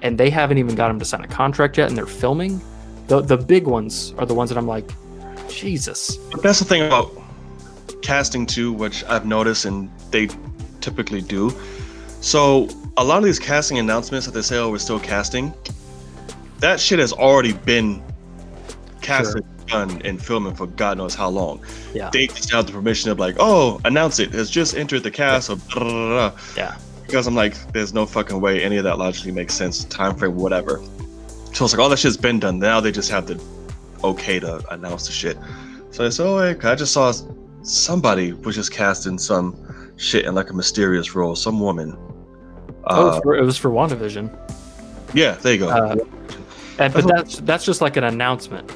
and they haven't even got him to sign a contract yet, and they're filming. The big ones are the ones that I'm like, Jesus. But that's the thing about casting too, which I've noticed, and they typically do. So a lot of these casting announcements that they say, "Oh, we're still casting," that shit has already been casted, done, and filming for God knows how long. Yeah. They just have the permission of like, "Oh, announce it. It's just entered the cast." Or blah, blah, blah, blah. Yeah. Because I'm like, there's no fucking way any of that logically makes sense. Time frame, whatever. So it's like all that shit's been done. Now they just have the okay to announce the shit. So I said, oh, wait, I just saw somebody was just casting some shit in like a mysterious role. Some woman. It was for WandaVision. Yeah, there you go. But that's just like an announcement.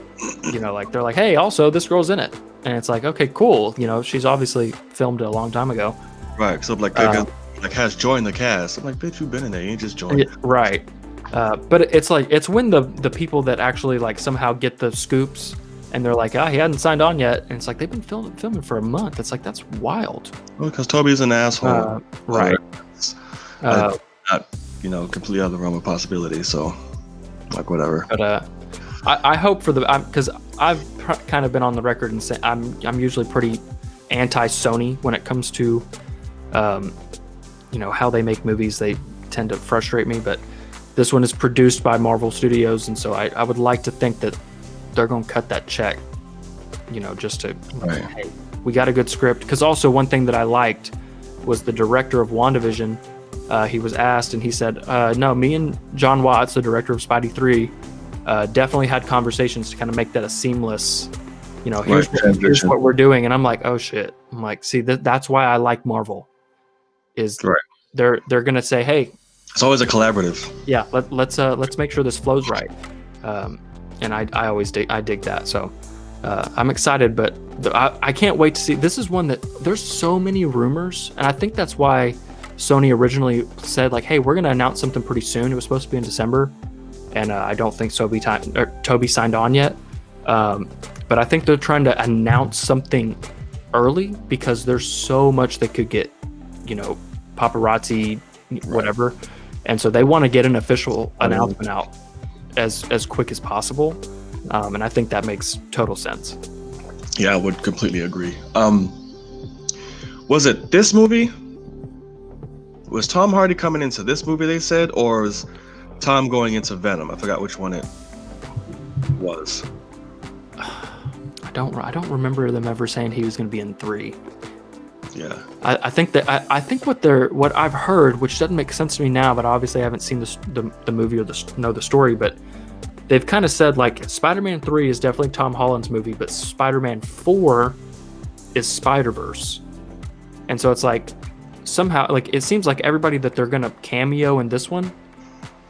You know, like they're like, hey, also this girl's in it, and it's like, okay, cool. You know, she's obviously filmed it a long time ago. Right. So like, has joined the cast. I'm like, bitch, you've been in there. You ain't just joined. Right. But it's like, it's when the people that actually like somehow get the scoops, and they're like, he hadn't signed on yet, and it's like they've been filming for a month. It's like, that's wild. Well, because Toby's an asshole. Right. Not, completely out of the realm of possibility. So, like, whatever. But I hope for because I've kind of been on the record and saying I'm usually pretty anti-Sony when it comes to, how they make movies. They tend to frustrate me, but this one is produced by Marvel Studios, and so I would like to think that they're going to cut that check, just to, hey, we got a good script. Because also one thing that I liked was the director of WandaVision. He was asked, and he said, no, me and John Watts, the director of Spidey 3, definitely had conversations to kind of make that a seamless, here's what we're doing. And I'm like, oh shit. I'm like, see, that's why I like Marvel. They're going to say, hey, it's always a collaborative. Yeah, let's make sure this flows right. And I always dig that. So I'm excited, but I can't wait to see. This is one that there's so many rumors, and I think that's why Sony originally said like, hey, we're going to announce something pretty soon. It was supposed to be in December, and I don't think Toby signed on yet. But I think they're trying to announce something early because there's so much that could get, paparazzi, whatever. And so they want to get an official announcement out as quick as possible. And I think that makes total sense. Yeah, I would completely agree. Was it this movie? Was Tom Hardy coming into this movie, they said, or was Tom going into Venom? I forgot which one it was. I don't remember them ever saying he was going to be in 3. Yeah, I think what I've heard, which doesn't make sense to me now, but obviously I haven't seen the movie or know the story, but they've kind of said like Spider-Man 3 is definitely Tom Holland's movie, but Spider-Man 4 is Spider-Verse, and so it's like somehow like it seems like everybody that they're gonna cameo in this one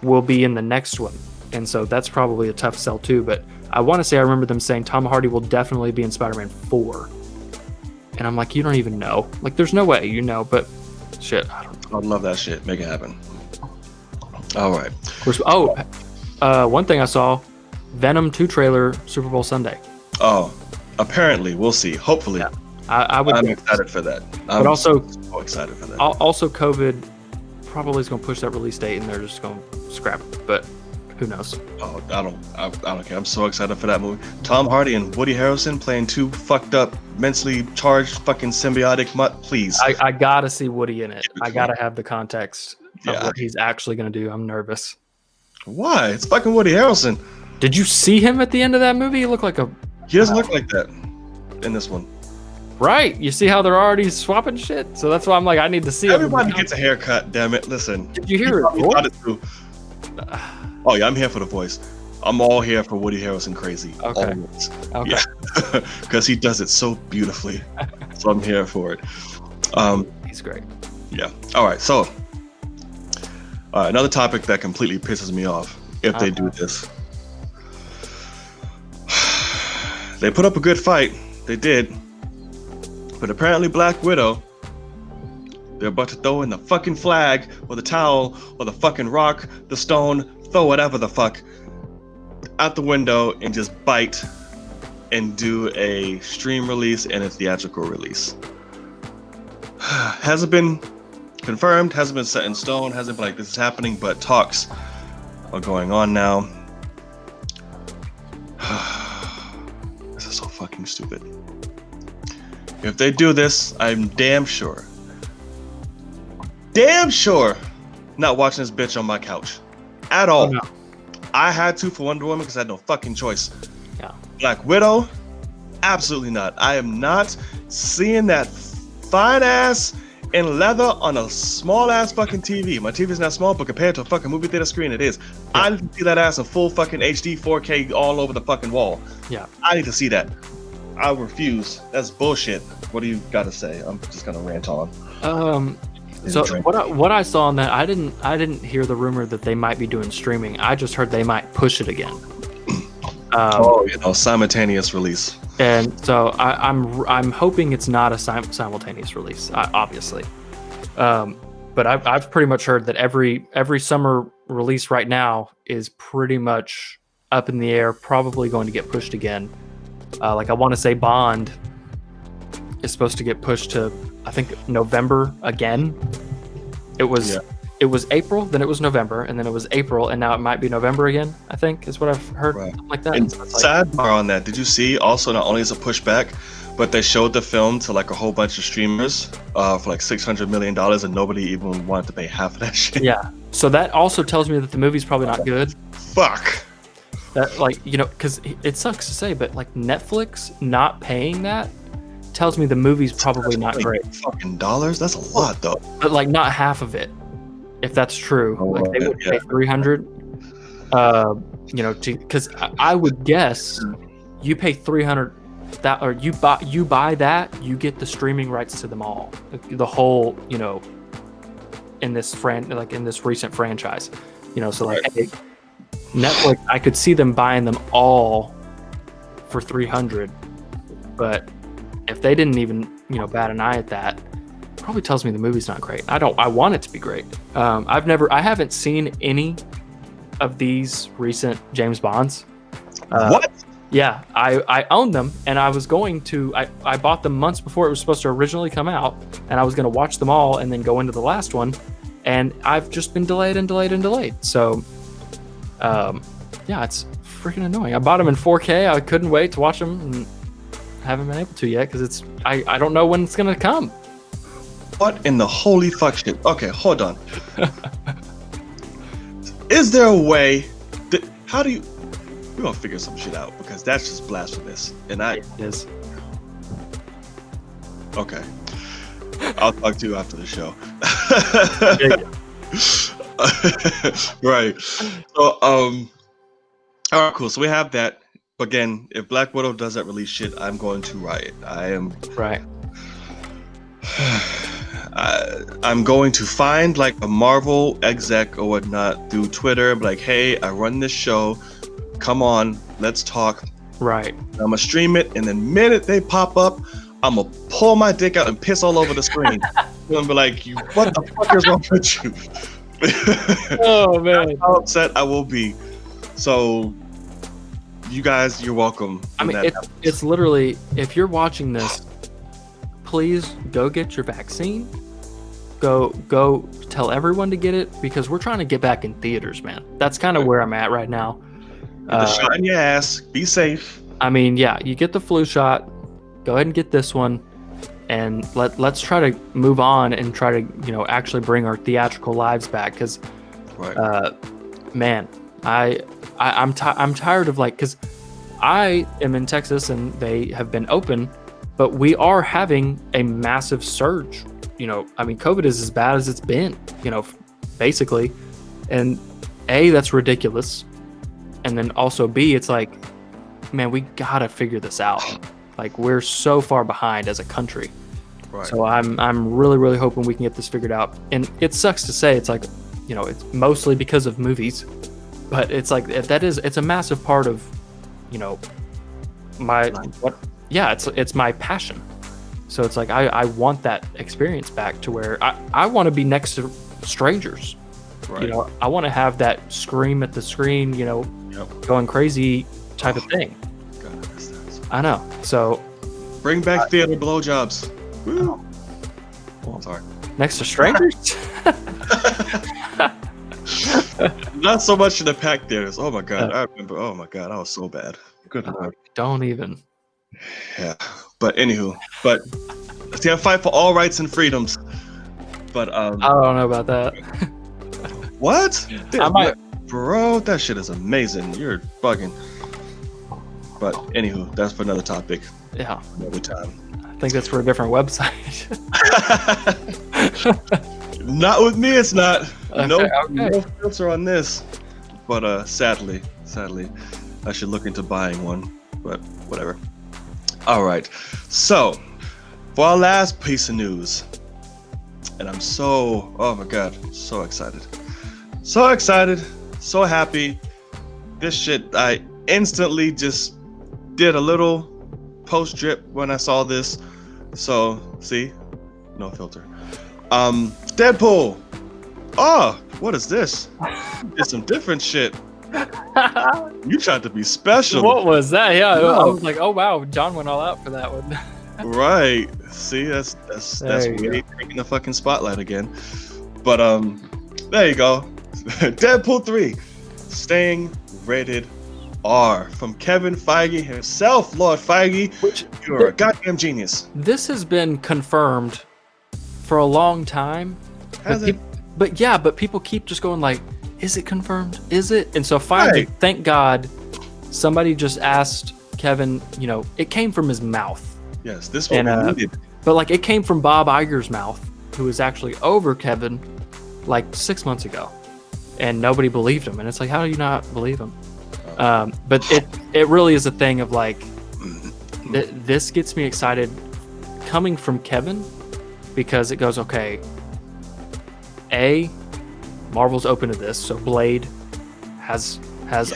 will be in the next one, and so that's probably a tough sell too. But I want to say I remember them saying Tom Hardy will definitely be in Spider-Man 4. And I'm like, you don't even know. Like, there's no way, but shit, I don't know. I'd love that shit. Make it happen. All right. Of course. One thing I saw, Venom 2 trailer, Super Bowl Sunday. Oh, apparently. We'll see. Hopefully. Yeah. I'm excited for that. But also, so excited for that. Also, COVID probably is going to push that release date, and they're just going to scrap it. But who knows? Oh, I don't care. I'm so excited for that movie. Tom Hardy and Woody Harrelson playing two fucked up, mentally charged, fucking symbiotic mutt. Please. I gotta see Woody in it. I gotta have the context of what he's actually gonna do. I'm nervous. Why? It's fucking Woody Harrelson. Did you see him at the end of that movie? He looked like He doesn't look like that in this one. Right. You see how they're already swapping shit? So that's why I'm like, I need to see everybody gets a haircut, damn it. Listen. Did you hear it? Oh yeah, I'm here for the voice. I'm all here for Woody Harrelson crazy. Okay. Always. Okay. Yeah. Because he does it so beautifully. So I'm here for it. He's great. Yeah. All right. So another topic that completely pisses me off if they do this. They put up a good fight. They did. But apparently Black Widow, they're about to throw in the fucking flag or the towel or the fucking rock, the stone, throw whatever the fuck out the window and just bite and do a stream release and a theatrical release. Hasn't been confirmed, hasn't been set in stone, hasn't been like this is happening, but talks are going on now. This is so fucking stupid. If they do this, I'm damn sure not watching this bitch on my couch at all. Oh, no. I had to for Wonder Woman because I had no fucking choice. Yeah. Black Widow, absolutely not. I am not seeing that fine ass in leather on a small ass fucking TV. My TV is not small, but compared to a fucking movie theater screen, it is. Yeah. I need to see that ass in full fucking HD 4K all over the fucking wall. Yeah. I need to see that. I refuse. That's bullshit. What do you got to say? I'm just gonna rant on. So what I saw on that, I didn't hear the rumor that they might be doing streaming. I just heard they might push it again. Simultaneous release. And so I'm hoping it's not a simultaneous release, obviously. But I've pretty much heard that every summer release right now is pretty much up in the air, probably going to get pushed again. Like I want to say Bond is supposed to get pushed to, I think, November again. It was April, then it was November, and then it was April, and now it might be November again, I think, is what I've heard. Right. Something like that. And sidebar on that, did you see also not only is it pushback, but they showed the film to like a whole bunch of streamers for like $600 million and nobody even wanted to pay half of that shit. Yeah. So that also tells me that the movie's probably not good. Fuck. That, like, you know, because it sucks to say, but like Netflix not paying that tells me the movie's probably not great. Fucking dollars? That's a lot though. But like not half of it, if that's true. Like they would pay 300. You know, because I would guess you pay 300 that, or you buy that, you get the streaming rights to them all, the whole, you know, in this recent franchise, you know. So like, hey, Netflix, I could see them buying them all for 300, but if they didn't even, you know, bat an eye at that, probably tells me the movie's not great. I want it to be great. I haven't seen any of these recent James Bonds. What? Yeah, I own them, and I was going to, I bought them months before it was supposed to originally come out, and I was going to watch them all and then go into the last one, and I've just been delayed. So, yeah, it's freaking annoying. I bought them in 4K. I couldn't wait to watch them, and haven't been able to yet because I don't know when it's going to come. What in the holy fuck shit? Okay, hold on. Is there a way that, how do you, we're gonna figure some shit out because that's just blasphemous. And It is. Okay. I'll talk to you after the show. Right. So, all right, cool. So we have that. Again, if Black Widow does that release shit, I'm going to riot. I am. Right. I'm going to find like a Marvel exec or whatnot through Twitter, like, hey, I run this show. Come on, let's talk. Right. I'm gonna stream it, and the minute they pop up, I'm gonna pull my dick out and piss all over the screen. I'm gonna be like, what the fuck is wrong with you? Oh man, that's how upset I will be. So, you guys, you're welcome. I mean, it's literally, if you're watching this, please go get your vaccine. Go tell everyone to get it, because we're trying to get back in theaters, man. That's kind of where I'm at right now. Get the shot in your ass. Be safe. I mean, yeah, you get the flu shot. Go ahead and get this one, and let's try to move on and try to, you know, actually bring our theatrical lives back. Because, man, I'm tired of, like, because I am in Texas and they have been open, but we are having a massive surge. You know, I mean, COVID is as bad as it's been, you know, basically. And A, that's ridiculous. And then also B, it's like, man, we gotta figure this out. Like, we're so far behind as a country. Right. So I'm really, really hoping we can get this figured out. And it sucks to say, it's like, you know, it's mostly because of movies, but it's like, it's a massive part of, you know, it's my passion. So it's like, I want that experience back to where I want to be next to strangers. Right. You know, I want to have that scream at the screen, you know, going crazy type of thing. God, I know. So bring back theater blowjobs. Woo. Well, sorry. Next to strangers? Not so much in the pack theaters. Oh my god, I remember. Oh my god, I was so bad. Good lord. Don't even. Yeah, but anywho, but see, I fight for all rights and freedoms. But I don't know about that. what? I might. Bro, that shit is amazing. You're bugging. But anywho, that's for another topic. Yeah. Another time. I think that's for a different website. Not with me, it's not. Okay, No filter on this. But sadly, I should look into buying one. But whatever. All right. So, for our last piece of news, and I'm so, oh my god, so excited. So excited, so happy. This shit, I instantly just did a little post drip when I saw this. So, see? No filter. Deadpool. Oh, what is this? Did some different shit. You tried to be special. What was that? Yeah, No. I was like, oh wow, John went all out for that one. Right. See, that's There you Wade taking the fucking spotlight again. But there you go. Deadpool 3 staying rated R from Kevin Feige himself. Lord Feige, Which you're a goddamn genius. this has been confirmed for a long time. Has it? But people keep just going like, is it confirmed? Is it? And so finally, Right. thank God, somebody just asked Kevin. You know, it came from his mouth. Yes, this one we needed. But like it came from Bob Iger's mouth, who was actually over Kevin like 6 months ago, and nobody believed him. And it's like, how do you not believe him? But it really is a thing of like, this gets me excited coming from Kevin, because it goes, okay, Marvel's open to this, so Blade has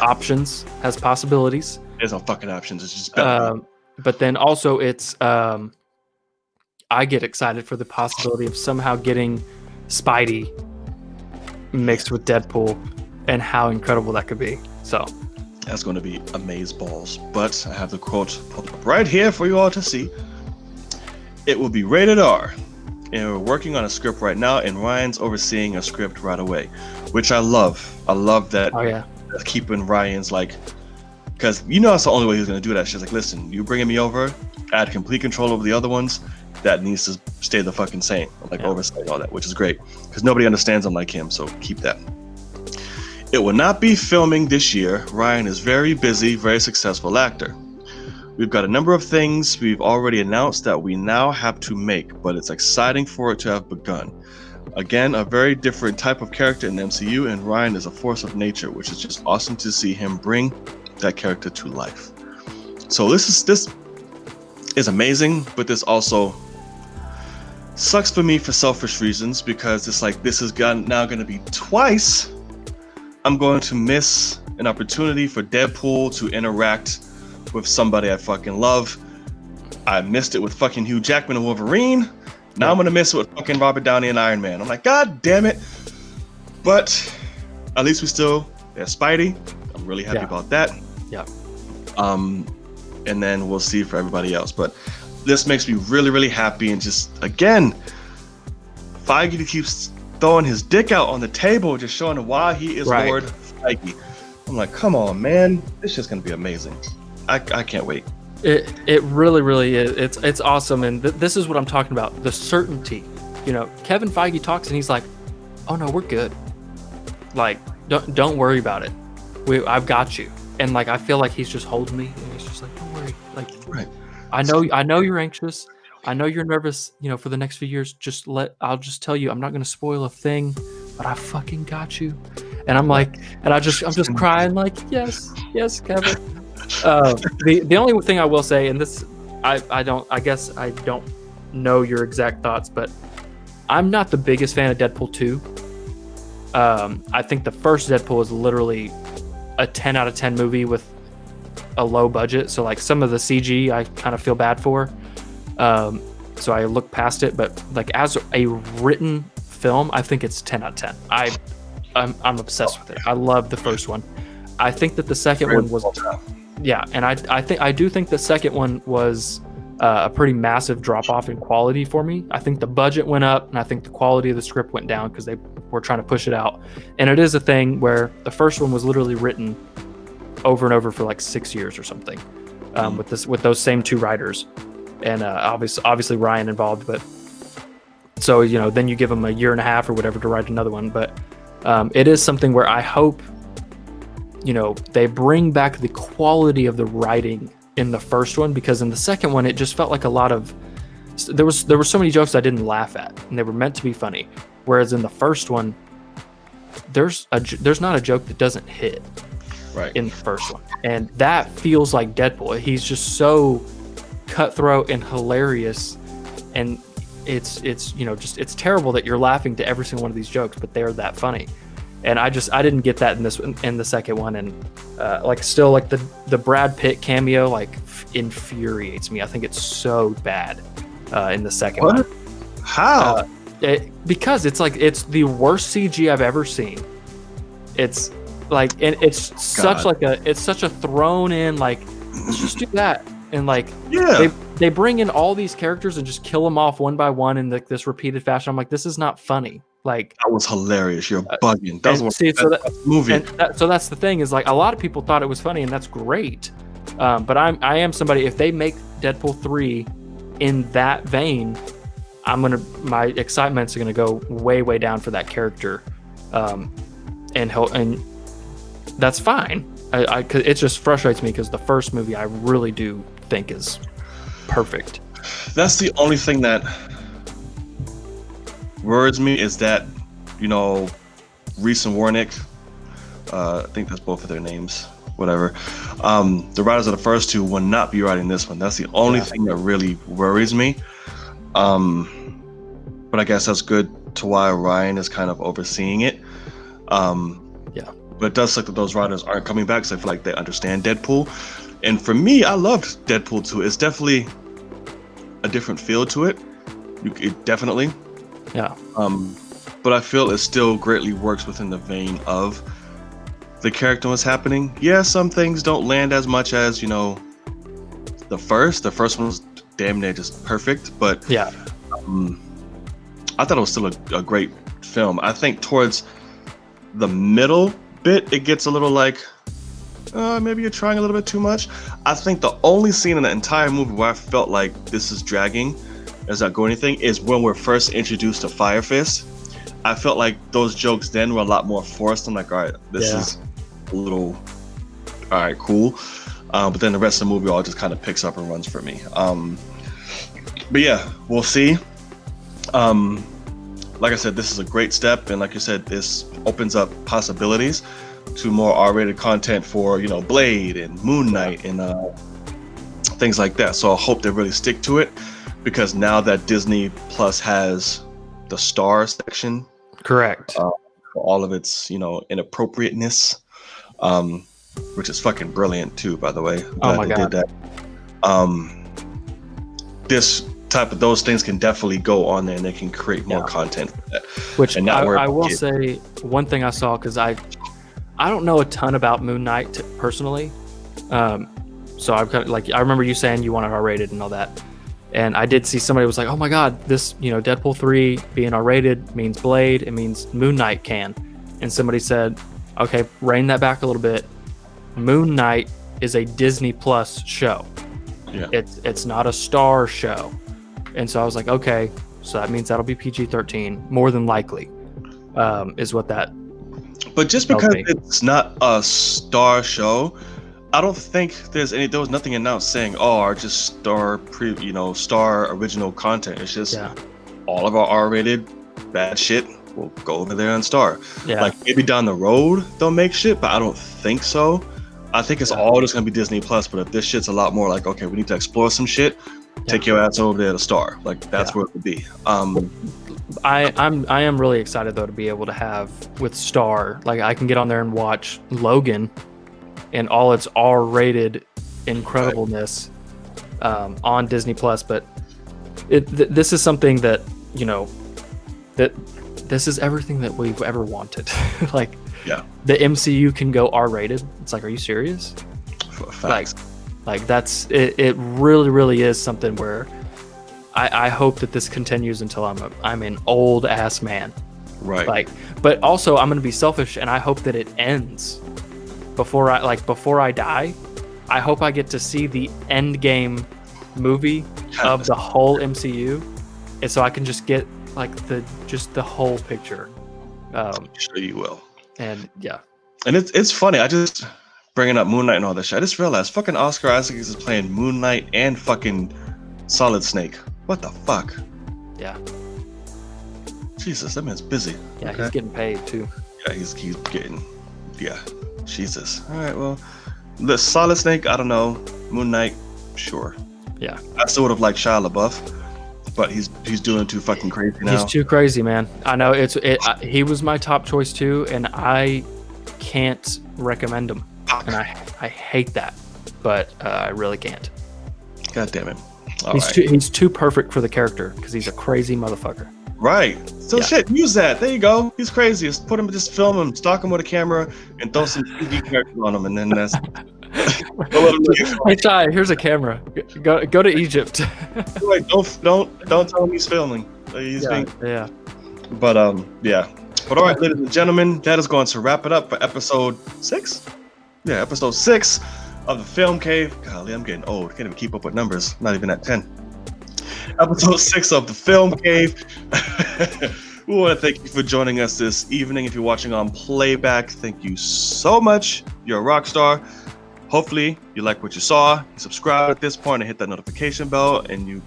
options, has possibilities. There's no fucking options. It's just better. But then also it's I get excited for the possibility of somehow getting Spidey mixed with Deadpool, and how incredible that could be. So That's going to be amaze balls. But I have the quote pulled up right here for you all to see. It will be rated R. And we're working on a script right now, and Ryan's overseeing a script right away, which I love. I love that. oh yeah, Keeping Ryan's like, because you know that's the only way he's going to do that. She's like, listen, you bringing me over, I had complete control over the other ones. That needs to stay the fucking same. Like oversight all that, which is great, because nobody understands him like him. So keep that. It will not be filming this year. Ryan is very busy, very successful actor. We've got a number of things we've already announced that we now have to make, but it's exciting for it to have begun. Again, a very different type of character in the MCU, and Ryan is a force of nature, which is just awesome to see him bring that character to life. So this is amazing, but this also sucks for me for selfish reasons, because it's like this is now going to be twice I'm going to miss an opportunity for Deadpool to interact with somebody I fucking love. I missed it with fucking Hugh Jackman and Wolverine. Now I'm gonna miss it with fucking Robert Downey and Iron Man. I'm like, God damn it. But at least there's Spidey. I'm really happy about that. Yeah. And then we'll see for everybody else. But this makes me really, really happy. And just, again, Feige keeps throwing his dick out on the table, just showing why he is Right. Lord Feige. I'm like, come on, man. It's just gonna be amazing. I can't wait. It really, really is. It's awesome, and this is what I'm talking about. The certainty. You know, Kevin Feige talks, and he's like, "Oh no, we're good. Like, don't worry about it. I've got you." And like, I feel like he's just holding me, and he's just like, "Don't worry. Like, Right. I know you're anxious. I know you're nervous. You know, for the next few years, I'll just tell you, I'm not gonna spoil a thing, but I fucking got you." And I'm like, I'm just crying, like, yes, Kevin. The only thing I will say, and this, I guess I don't know your exact thoughts, but I'm not the biggest fan of Deadpool 2. I think the first Deadpool is literally a 10 out of 10 movie with a low budget. So like some of the CG I kind of feel bad for. So I look past it, but like as a written film, I think it's 10 out of 10. I'm obsessed with it. I love the first one. I think that the second one was, yeah, and I do think the second one was a pretty massive drop off in quality for me. I think the budget went up, and I think the quality of the script went down because they were trying to push it out. And it is a thing where the first one was literally written over and over for like 6 years or something, with those same two writers, and obviously Ryan involved. But so then you give them a year and a half or whatever to write another one. But it is something where I hope they bring back the quality of the writing in the first one, because in the second one it just felt like a lot of there were so many jokes I didn't laugh at, and they were meant to be funny, whereas in the first one there's not a joke that doesn't hit right in the first one, and that feels like Deadpool. He's just so cutthroat and hilarious, and it's it's terrible that you're laughing to every single one of these jokes, but they're that funny. And I didn't get that in the second one, and the Brad Pitt cameo infuriates me. I think it's so bad in the second one. How? Because it's the worst CG I've ever seen. It's like, and it's such a thrown in let's just do that, and they bring in all these characters and just kill them off one by one in this repeated fashion. I'm like, this is not funny. That was hilarious. You're bugging. That was movie. So that's the thing, is a lot of people thought it was funny, and that's great. But I am somebody, if they make Deadpool 3 in that vein, my excitement's gonna go way, way down for that character. And that's fine. It just frustrates me because the first movie I really do think is perfect. That's the only thing that worries me, is that Reese and Warnick, I think that's both of their names, whatever, the writers of the first two will not be writing this one. That's the only thing that really worries me, but I guess that's good to why Ryan is kind of overseeing it. But it does suck that those writers aren't coming back, because I feel like they understand Deadpool. And for me, I loved Deadpool 2. It's definitely a different feel to it. Definitely. Yeah. But I feel it still greatly works within the vein of the character and what's happening. Yeah, some things don't land as much as, the first. The first one was damn near just perfect. But yeah, I thought it was still a great film. I think towards the middle bit, it gets a little maybe you're trying a little bit too much. I think the only scene in the entire movie where I felt like this is dragging, does not go anything, is when we're first introduced to Fire Fist. I felt like those jokes then were a lot more forced. I'm like, all right, this is a little, all right, cool. But then the rest of the movie all just kind of picks up and runs for me. But yeah, we'll see. Like I said, this is a great step, and like you said, this opens up possibilities to more R-rated content for Blade and Moon Knight and things like that. So I hope they really stick to it, because now that Disney Plus has the star section, correct, for all of its inappropriateness, which is fucking brilliant too, by the way. Oh my God. Did that. This type of those things can definitely go on there, and they can create more content for that. Which I will say one thing I saw, because I don't know a ton about Moon Knight personally, so I've kind of I remember you saying you wanted R-rated and all that, and I did see somebody was like, oh my God, this Deadpool 3 being R-rated means Blade, it means Moon Knight can, and somebody said, okay, rein that back a little bit. Moon Knight is a Disney Plus show. Yeah, it's not a Star show. And so I was like, okay, so that means that'll be PG-13, more than likely, is what that. But just because it's not a Star show, I don't think there was nothing announced saying, or just Star Star original content. It's just all of our R-rated bad shit will go over there on Star. Yeah. Maybe down the road they'll make shit, but I don't think so. I think it's all just gonna be Disney Plus. But if this shit's a lot more okay, we need to explore some shit. Take your ass over there to Star. That's where it would be. I am really excited though to be able to have with Star, I can get on there and watch Logan and all its R-rated incredibleness on Disney Plus. But this is something that that this is everything that we've ever wanted. The MCU can go R-rated. It's are you serious? Facts. Like it really, really is something where I hope that this continues until I'm an old ass man. Right. Like, but also I'm gonna be selfish and I hope that it ends before I die. I hope I get to see the end game movie of the whole MCU, and so I can just get like the whole picture. Sure you will. And yeah. And it's funny. I just bringing up Moon Knight and all this shit. I just realized fucking Oscar Isaac is playing Moon Knight and fucking Solid Snake. What the fuck? Yeah. Jesus, that man's busy. Yeah, Okay. he's getting paid too. Yeah, he's getting. Yeah. Jesus. All right. Well, the Solid Snake. I don't know. Moon Knight. Sure. Yeah. I still would have liked Shia LaBeouf, but he's doing too fucking crazy now. He's too crazy, man. I know he was my top choice too, and I can't recommend him, and I hate that, but I really can't. God damn it! He's too perfect for the character because he's a crazy motherfucker. Right. So shit, use that. There you go. He's crazy. Just film him, stalk him with a camera, and throw some TV characters on him, and then that's. Hey Ty, here's a camera. Go to Egypt. Wait, don't tell him he's filming. He's being. Yeah. But yeah. But all right, ladies and gentlemen, that is going to wrap it up for episode 6. Yeah, episode 6 of the Film Cave. Golly, I'm getting old. Can't even keep up with numbers. Not even at 10. Episode 6 of the Film Cave. We want to thank you for joining us this evening. If you're watching on playback, thank you so much. You're a rock star. Hopefully you like what you saw. You subscribe at this point and hit that notification bell, and you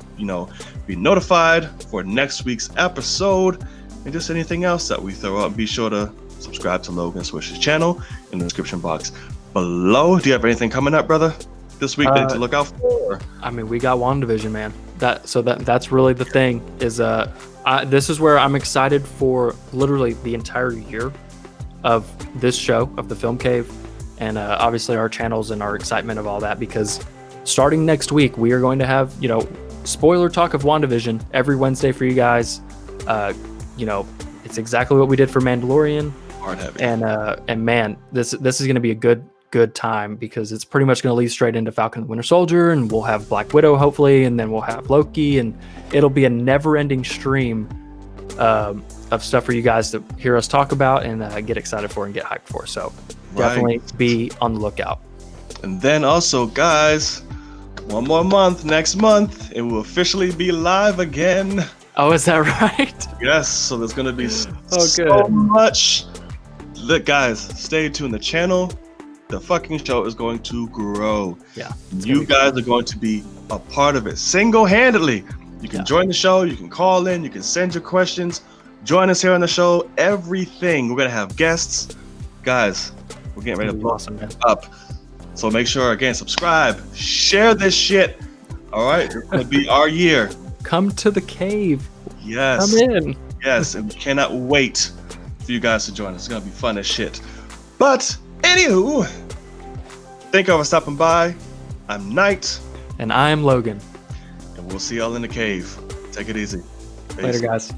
be notified for next week's episode and just anything else that we throw out. Be sure to subscribe to Logan Swish's channel in the description box below. Do you have anything coming up, brother, this week that to look out for? I mean, we got WandaVision, man. That's really the thing. Is this is where I'm excited for literally the entire year of this show, of the Film Cave, and obviously our channels and our excitement of all that, because starting next week we are going to have spoiler talk of WandaVision every Wednesday for you guys. It's exactly what we did for Mandalorian. Hard heavy. And man, this is going to be a good time, because it's pretty much going to lead straight into Falcon and Winter Soldier, and we'll have Black Widow hopefully, and then we'll have Loki, and it'll be a never-ending stream of stuff for you guys to hear us talk about and get excited for and get hyped for. So definitely be on the lookout. And then also, guys, one more month, next month, it will officially be live again. Oh, is that right? Yes, so there's going to be so good. much. Look, guys, stay tuned. The channel, the fucking show is going to grow. Yeah. You guys are going to be a part of it single-handedly. You can join the show, you can call in, you can send your questions, join us here on the show, everything. We're going to have guests. Guys, we're getting ready to blow up. So make sure, again, subscribe, share this shit. All right? It's going to be our year. Come to the cave. Yes. Come in. Yes, and we cannot wait for you guys to join us. It's going to be fun as shit. But, anywho, thank you for stopping by. I'm Knight. And I'm Logan. And we'll see y'all in the cave. Take it easy. Peace. Later, guys.